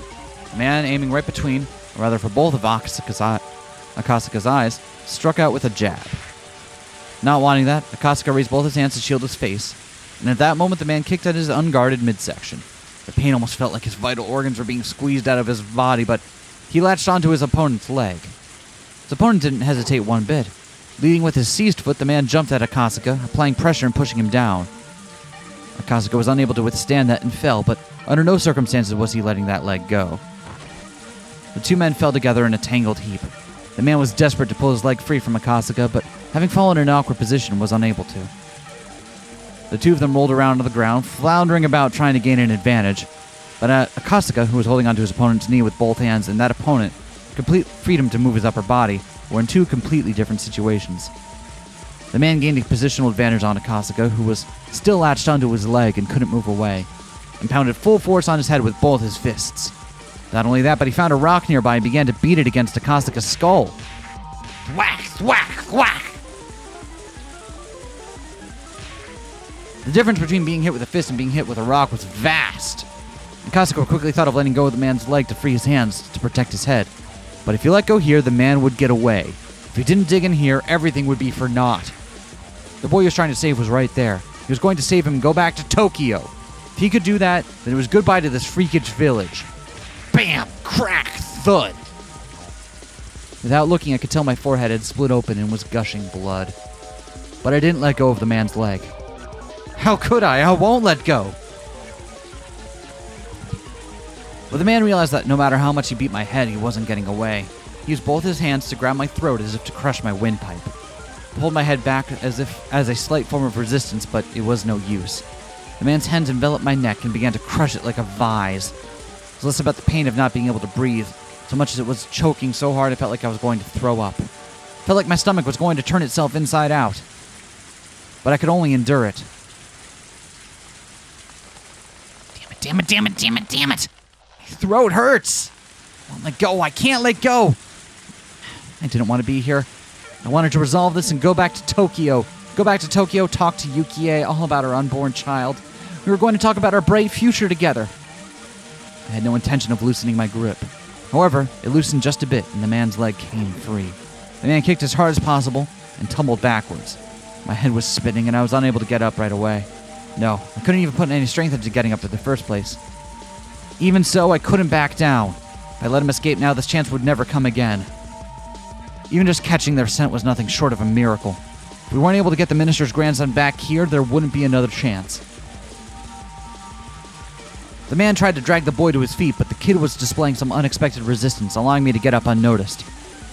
The man aiming right between, or rather for both of Akasaka's eyes, struck out with a jab. Not wanting that, Akasaka raised both his hands to shield his face, and at that moment the man kicked at his unguarded midsection. The pain almost felt like his vital organs were being squeezed out of his body, but he latched onto his opponent's leg. His opponent didn't hesitate one bit. Leading with his seized foot, the man jumped at Akasaka, applying pressure and pushing him down. Akasaka was unable to withstand that and fell, but under no circumstances was he letting that leg go. The two men fell together in a tangled heap. The man was desperate to pull his leg free from Akasaka, but having fallen in an awkward position, was unable to. The two of them rolled around on the ground, floundering about trying to gain an advantage, but Akasaka, who was holding onto his opponent's knee with both hands, and that opponent, complete freedom to move his upper body, were in two completely different situations. The man gained a positional advantage on Akasaka, who was still latched onto his leg and couldn't move away, and pounded full force on his head with both his fists. Not only that, but he found a rock nearby and began to beat it against Akasaka's skull. Whack, whack, whack! The difference between being hit with a fist and being hit with a rock was vast. Akasaka quickly thought of letting go of the man's leg to free his hands to protect his head. But if he let go here, the man would get away. If he didn't dig in here, everything would be for naught. The boy he was trying to save was right there. He was going to save him and go back to Tokyo. If he could do that, then it was goodbye to this freakish village. Bam! Crack! Thud! Without looking, I could tell my forehead had split open and was gushing blood. But I didn't let go of the man's leg. How could I? I won't let go! But the man realized that no matter how much he beat my head, he wasn't getting away. He used both his hands to grab my throat as if to crush my windpipe. Pulled my head back as a slight form of resistance, but it was no use. The man's hands enveloped my neck and began to crush it like a vise. It was less about the pain of not being able to breathe, so much as it was choking so hard I felt like I was going to throw up. It felt like my stomach was going to turn itself inside out. But I could only endure it. Damn it, damn it, damn it, damn it! My throat hurts! I won't let go, I can't let go! I didn't want to be here. I wanted to resolve this and go back to Tokyo. Go back to Tokyo, talk to Yukie all about our unborn child. We were going to talk about our bright future together. I had no intention of loosening my grip. However, it loosened just a bit and the man's leg came free. The man kicked as hard as possible and tumbled backwards. My head was spinning and I was unable to get up right away. No, I couldn't even put any strength into getting up in the first place. Even so, I couldn't back down. If I let him escape now, this chance would never come again. Even just catching their scent was nothing short of a miracle. If we weren't able to get the minister's grandson back here, there wouldn't be another chance. The man tried to drag the boy to his feet, but the kid was displaying some unexpected resistance, allowing me to get up unnoticed.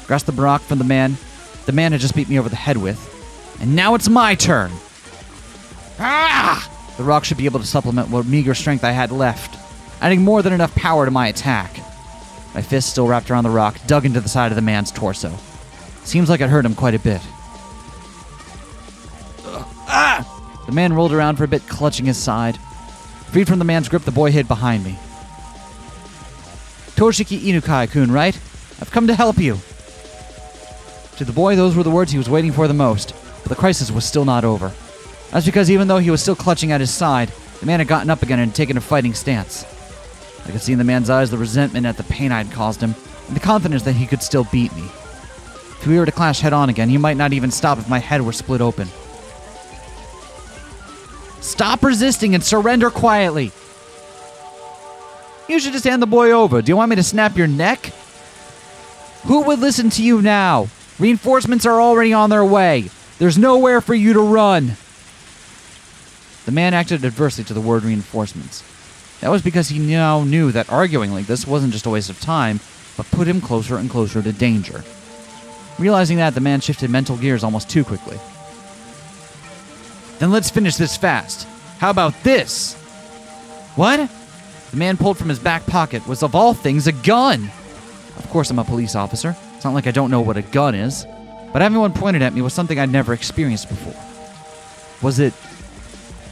Grasped the rock from the man had just beat me over the head with. And now it's my turn! Ah! The rock should be able to supplement what meager strength I had left, adding more than enough power to my attack. My fist still wrapped around the rock, dug into the side of the man's torso. Seems like it hurt him quite a bit. Ah! The man rolled around for a bit, clutching his side. Freed from the man's grip, the boy hid behind me. Toshiki Inukai-kun, right? I've come to help you. To the boy, those were the words he was waiting for the most, but the crisis was still not over. That's because even though he was still clutching at his side, the man had gotten up again and taken a fighting stance. I could see in the man's eyes the resentment at the pain I'd caused him, and the confidence that he could still beat me. If we were to clash head-on again, he might not even stop if my head were split open. Stop resisting and surrender quietly! You should just hand the boy over. Do you want me to snap your neck? Who would listen to you now? Reinforcements are already on their way. There's nowhere for you to run. The man acted adversely to the word reinforcements. That was because he now knew that arguing like this wasn't just a waste of time, but put him closer and closer to danger. Realizing that, the man shifted mental gears almost too quickly. Then let's finish this fast. How about this? What? The man pulled from his back pocket was, of all things, a gun. Of course I'm a police officer. It's not like I don't know what a gun is. But having one pointed at me was something I'd never experienced before. Was it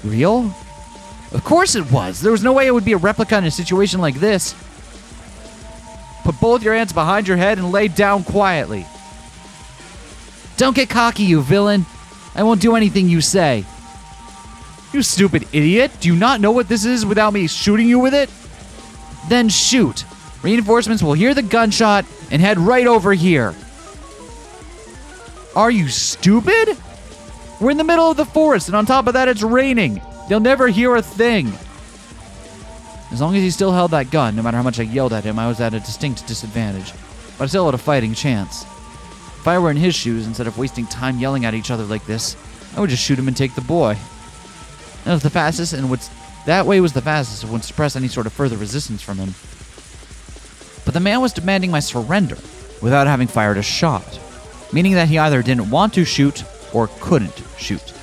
real? Of course it was. There was no way it would be a replica in a situation like this. Put both your hands behind your head and lay down quietly. Don't get cocky, you villain. I won't do anything you say. You stupid idiot. Do you not know what this is without me shooting you with it? Then shoot. Reinforcements will hear the gunshot and head right over here. Are you stupid? We're in the middle of the forest, and on top of that, it's raining. They'll never hear a thing. As long as he still held that gun, no matter how much I yelled at him, I was at a distinct disadvantage. But I still had a fighting chance. If I were in his shoes, instead of wasting time yelling at each other like this, I would just shoot him and take the boy. That was the fastest, and that way was the fastest and would suppress any sort of further resistance from him. But the man was demanding my surrender without having fired a shot, meaning that he either didn't want to shoot or couldn't shoot.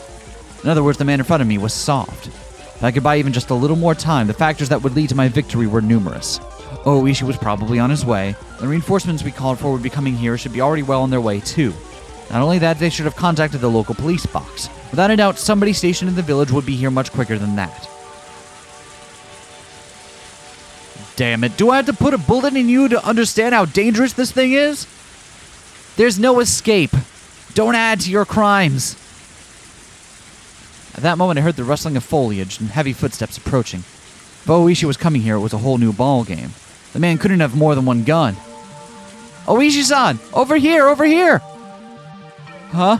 In other words, the man in front of me was soft. If I could buy even just a little more time, the factors that would lead to my victory were numerous. Oishi was probably on his way. The reinforcements we called for would be coming here should be already well on their way too. Not only that, they should have contacted the local police box. Without a doubt, somebody stationed in the village would be here much quicker than that. Damn it, do I have to put a bullet in you to understand how dangerous this thing is? There's no escape. Don't add to your crimes. At that moment, I heard the rustling of foliage and heavy footsteps approaching. If Oishi was coming here, it was a whole new ball game. The man couldn't have more than one gun. Oishi-san! Over here! Over here! Huh?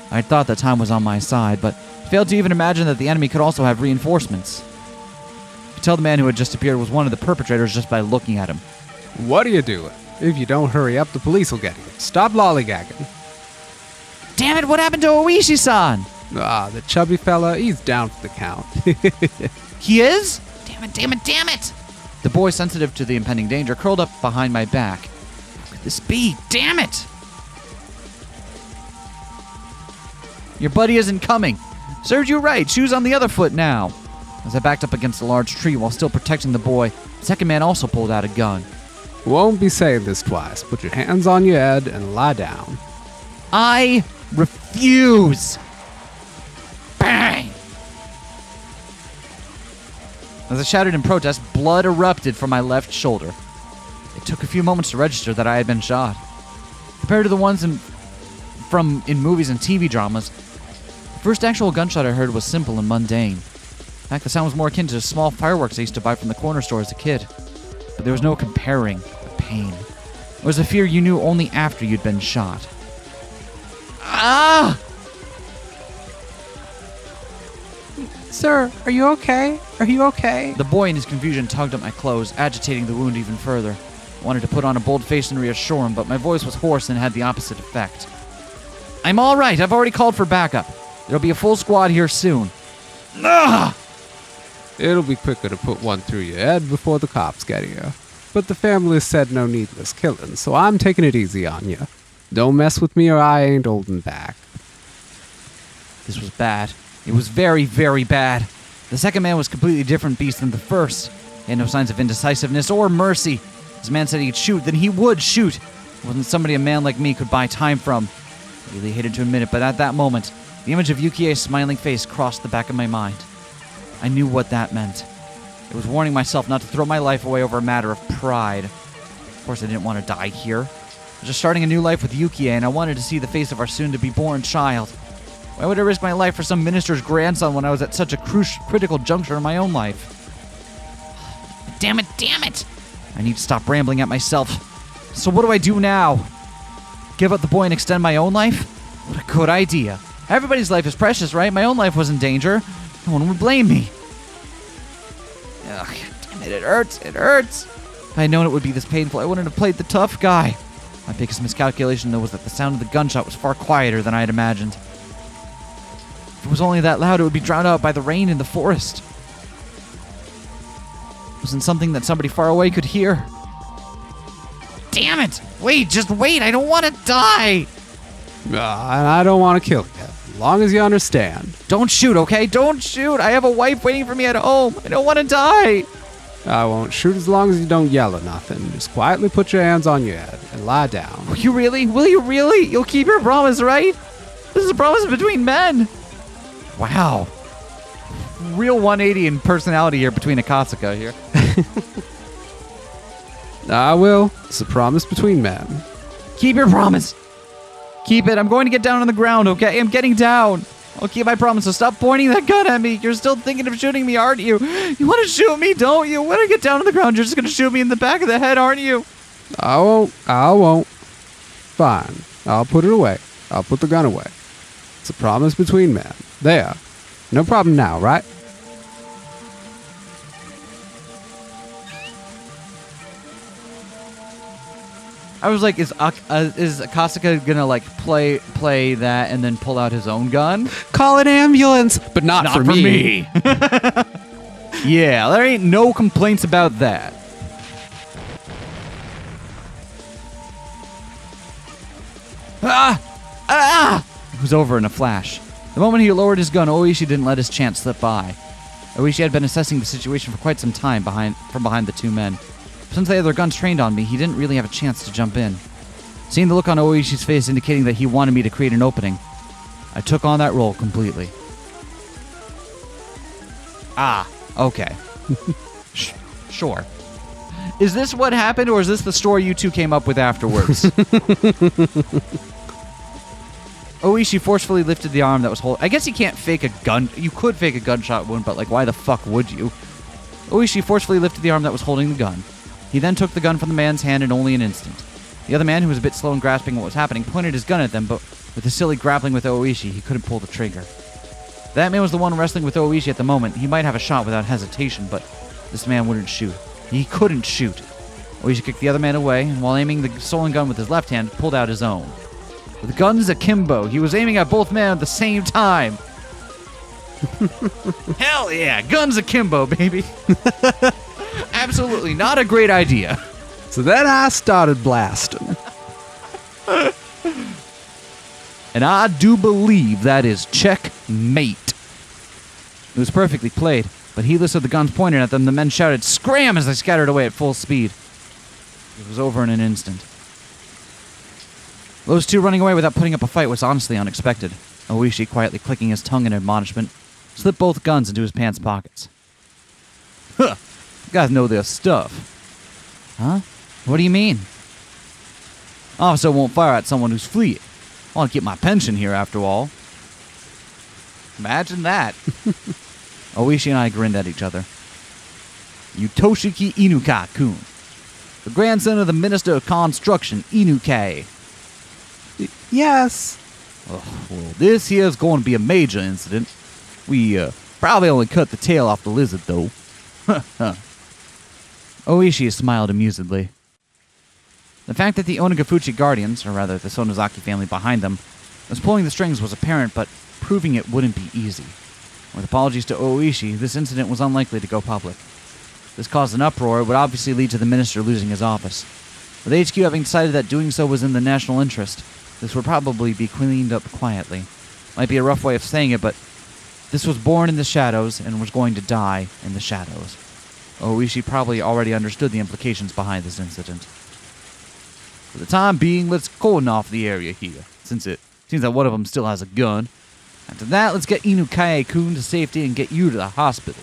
I thought that time was on my side, but failed to even imagine that the enemy could also have reinforcements. I could tell the man who had just appeared was one of the perpetrators just by looking at him. What are you doing? If you don't hurry up, the police will get you. Stop lollygagging. Damn it, what happened to Oishi-san? The chubby fella, he's down for the count. He is? Damn it, damn it, damn it! The boy, sensitive to the impending danger, curled up behind my back. How could this be? Damn it! Your buddy isn't coming. Served you right. Shoes on the other foot now. As I backed up against a large tree while still protecting the boy, the second man also pulled out a gun. Won't be saying this twice. Put your hands on your head and lie down. I refuse. Bang! As I shouted in protest, blood erupted from my left shoulder. It took a few moments to register that I had been shot. Compared to the ones in movies and TV dramas, the first actual gunshot I heard was simple and mundane. In fact, the sound was more akin to small fireworks I used to buy from the corner store as a kid. But there was no comparing the pain. It was a fear you knew only after you'd been shot. Ah! Sir, are you okay? Are you okay? The boy in his confusion tugged at my clothes, agitating the wound even further. I wanted to put on a bold face and reassure him, but my voice was hoarse and had the opposite effect. I'm all right. I've already called for backup. There'll be a full squad here soon. Ugh! It'll be quicker to put one through your head before the cops get here. But the family said no needless killing, so I'm taking it easy on you. Don't mess with me or I ain't holding back. This was bad. It was very, very bad. The second man was a completely different beast than the first. He had no signs of indecisiveness or mercy. This man said he'd shoot, then he would shoot. It wasn't somebody a man like me could buy time from. I really hated to admit it, but at that moment, the image of Yukie's smiling face crossed the back of my mind. I knew what that meant. It was warning myself not to throw my life away over a matter of pride. Of course, I didn't want to die here. I was just starting a new life with Yukie, and I wanted to see the face of our soon-to-be-born child. Why would I risk my life for some minister's grandson when I was at such a critical juncture in my own life? Damn it, damn it! I need to stop rambling at myself. So what do I do now? Give up the boy and extend my own life? What a good idea. Everybody's life is precious, right? My own life was in danger. No one would blame me. Ugh, damn It hurts. It hurts. If I had known it would be this painful, I wouldn't have played the tough guy. My biggest miscalculation, though, was that the sound of the gunshot was far quieter than I had imagined. If it was only that loud, it would be drowned out by the rain in the forest. It wasn't something that somebody far away could hear. Damn it! Wait, just wait! I don't want to die! And I don't want to kill you, as long as you understand. Don't shoot, okay? Don't shoot! I have a wife waiting for me at home! I don't want to die! I won't shoot as long as you don't yell or nothing. Just quietly put your hands on your head and lie down. Will you really? Will you really? You'll keep your promise, right? This is a promise between men! Wow. Real 180 in personality here between Akasaka here. I will. It's a promise between men. Keep your promise. Keep it. I'm going to get down on the ground, okay? I'm getting down. I'll keep my promise, so stop pointing that gun at me. You're still thinking of shooting me, aren't you? You want to shoot me, don't you? When I get down on the ground, you're just going to shoot me in the back of the head, aren't you? I won't. Fine. I'll put it away. I'll put the gun away. It's a promise between men. There. No problem now, right? I was like, is Akasaka gonna like play that and then pull out his own gun? Call an ambulance, but not for me. Yeah, there ain't no complaints about that. It was over in a flash. The moment he lowered his gun, Oishi didn't let his chance slip by. Oishi had been assessing the situation for quite some time from behind the two men. Since they had their guns trained on me, he didn't really have a chance to jump in. Seeing the look on Oishi's face indicating that he wanted me to create an opening, I took on that role completely. Okay. Sure. Is this what happened, or is this the story you two came up with afterwards? Oishi forcefully lifted the arm that was holding... I guess you can't fake a gun... You could fake a gunshot wound, but, like, why the fuck would you? Oishi forcefully lifted the arm that was holding the gun. He then took the gun from the man's hand in only an instant. The other man, who was a bit slow in grasping what was happening, pointed his gun at them, but with the silly grappling with Oishi, he couldn't pull the trigger. That man was the one wrestling with Oishi at the moment. He might have a shot without hesitation, but this man wouldn't shoot. He couldn't shoot. Oishi kicked the other man away, and while aiming the stolen gun with his left hand, pulled out his own. With guns akimbo, he was aiming at both men at the same time. Hell yeah, guns akimbo, baby. Absolutely not a great idea. So then I started blasting. And I do believe that is checkmate. It was perfectly played, but heedless of the guns pointed at them, the men shouted, "Scram!" as they scattered away at full speed. It was over in an instant. Those two running away without putting up a fight was honestly unexpected. Oishi, quietly clicking his tongue in admonishment, slipped both guns into his pants pockets. Huh! You guys know their stuff. Huh? What do you mean? Officer won't fire at someone who's fleeing. I want to get my pension here, after all. Imagine that. Oishi and I grinned at each other. Yutoshiki Inuka-kun, the grandson of the Minister of Construction, Inukai. Yes. Well, this here's going to be a major incident. We probably only cut the tail off the lizard, though. Oishi smiled amusedly. The fact that the Onagafuchi guardians, or rather the Sonozaki family behind them, was pulling the strings was apparent, but proving it wouldn't be easy. With apologies to Oishi, this incident was unlikely to go public. This caused an uproar. It would obviously lead to the minister losing his office. With HQ having decided that doing so was in the national interest, this would probably be cleaned up quietly. Might be a rough way of saying it, but this was born in the shadows and was going to die in the shadows. Oishi probably already understood the implications behind this incident. For the time being, let's cordon off the area here, since it seems that one of them still has a gun. After that, let's get Inukai-kun to safety and get you to the hospital.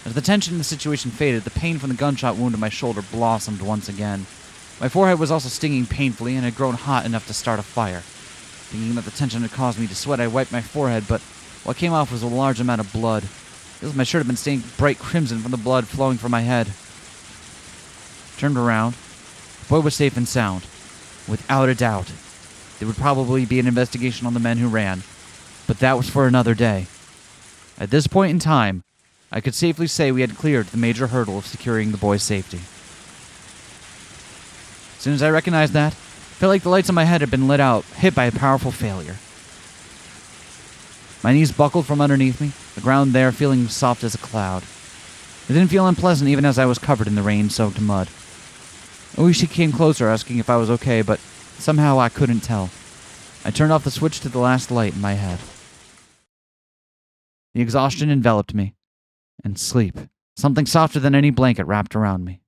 As the tension in the situation faded, the pain from the gunshot wound in my shoulder blossomed once again. My forehead was also stinging painfully and had grown hot enough to start a fire. Thinking that the tension had caused me to sweat, I wiped my forehead, but what came off was a large amount of blood. My shirt had been stained bright crimson from the blood flowing from my head. Turned around. The boy was safe and sound. Without a doubt. There would probably be an investigation on the men who ran, but that was for another day. At this point in time, I could safely say we had cleared the major hurdle of securing the boy's safety. As soon as I recognized that, I felt like the lights on my head had been lit out, hit by a powerful failure. My knees buckled from underneath me, the ground there feeling soft as a cloud. It didn't feel unpleasant even as I was covered in the rain-soaked mud. Oishi came closer asking if I was okay, but somehow I couldn't tell. I turned off the switch to the last light in my head. The exhaustion enveloped me, and sleep, something softer than any blanket, wrapped around me.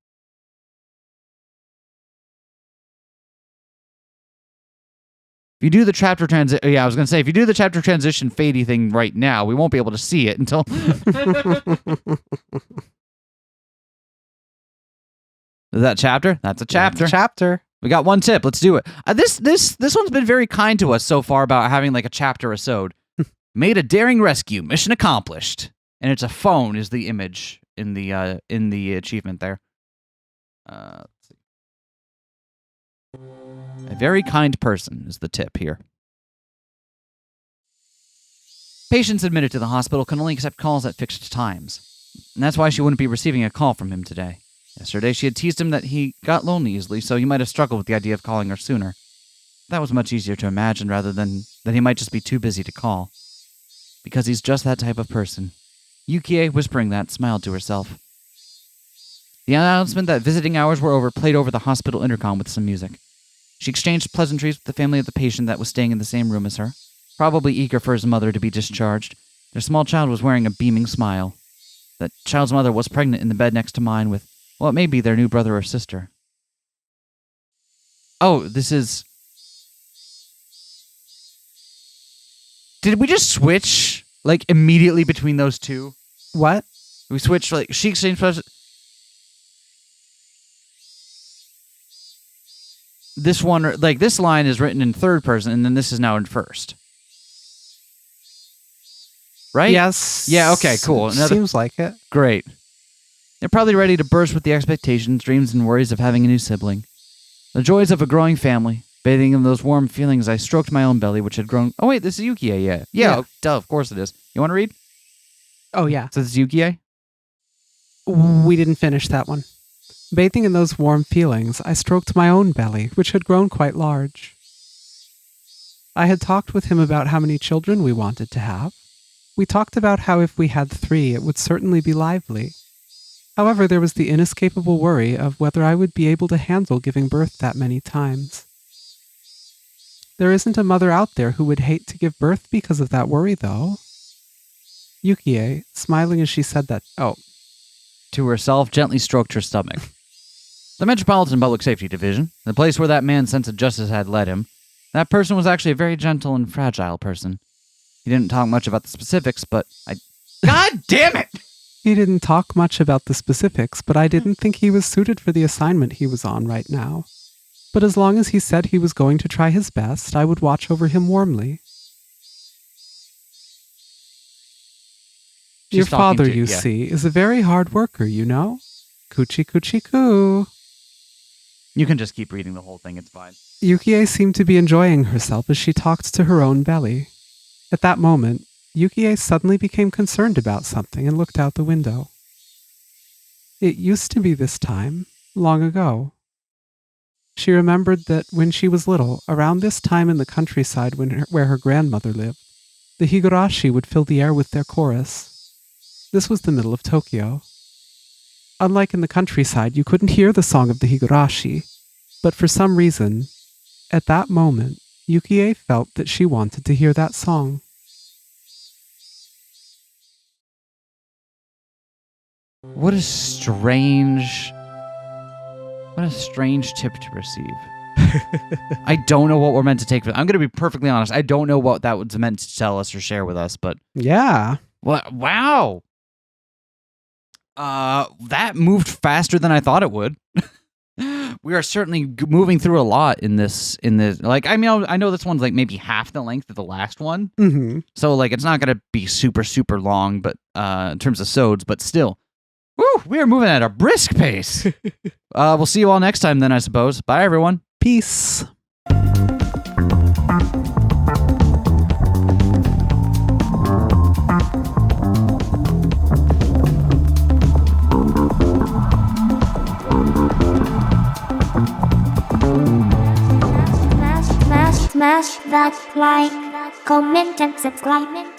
If you do the chapter transition, if you do the chapter transition fadey thing right now, we won't be able to see it until. Is that chapter? That's a chapter. That's a chapter. We got one tip. Let's do it. This one's been very kind to us so far about having like a chapter episode. Made a daring rescue, mission accomplished, and it's a phone is the image in the achievement there. Let's see. A very kind person is the tip here. Patients admitted to the hospital can only accept calls at fixed times, and that's why she wouldn't be receiving a call from him today. Yesterday, she had teased him that he got lonely easily, so he might have struggled with the idea of calling her sooner. That was much easier to imagine rather than that he might just be too busy to call. Because he's just that type of person. Yukie, whispering that, smiled to herself. The announcement that visiting hours were over played over the hospital intercom with some music. She exchanged pleasantries with the family of the patient that was staying in the same room as her, probably eager for his mother to be discharged. Their small child was wearing a beaming smile. That child's mother was pregnant in the bed next to mine with what may be their new brother or sister. Oh, this is... Did we just switch, like, immediately between those two? What? We switched, like, she exchanged... This one, like, this line is written in third person, and then this is now in first. Right? Yes. Yeah, okay, cool. Seems like it. Great. They're probably ready to burst with the expectations, dreams, and worries of having a new sibling. The joys of a growing family. Bathing in those warm feelings, I stroked my own belly, which had grown... Oh, wait, this is Yukie, yeah. Yeah, duh, of course it is. You want to read? Oh, yeah. So this is Yukie? We didn't finish that one. Bathing in those warm feelings, I stroked my own belly, which had grown quite large. I had talked with him about how many children we wanted to have. We talked about how if we had 3, it would certainly be lively. However, there was the inescapable worry of whether I would be able to handle giving birth that many times. There isn't a mother out there who would hate to give birth because of that worry, though. Yukie, smiling as she said that, to herself, gently stroked her stomach. The Metropolitan Public Safety Division, the place where that man's sense of justice had led him, that person was actually a very gentle and fragile person. He didn't talk much about the specifics, but God damn it! He didn't talk much about the specifics, but I didn't think he was suited for the assignment he was on right now. But as long as he said he was going to try his best, I would watch over him warmly. Your father, you see, is a very hard worker, you know? Coochie coochie coo. You can just keep reading the whole thing, it's fine. Yukie seemed to be enjoying herself as she talked to her own belly. At that moment, Yukie suddenly became concerned about something and looked out the window. It used to be this time, long ago. She remembered that when she was little, around this time in the countryside where her grandmother lived, the Higurashi would fill the air with their chorus. This was the middle of Tokyo. Unlike in the countryside, you couldn't hear the song of the Higurashi, but for some reason, at that moment, Yukie felt that she wanted to hear that song. What a strange tip to receive. I don't know what we're meant to take from it. I'm going to be perfectly honest. I don't know what that was meant to tell us or share with us, but... Yeah. Wow. That moved faster than I thought it would. We are certainly moving through a lot in this. Like, I mean, I know this one's like maybe half the length of the last one. Mm-hmm. So, like, it's not going to be super, super long, but in terms of sods, but still. Woo, we are moving at a brisk pace. We'll see you all next time then, I suppose. Bye, everyone. Peace. smash that like, comment and subscribe.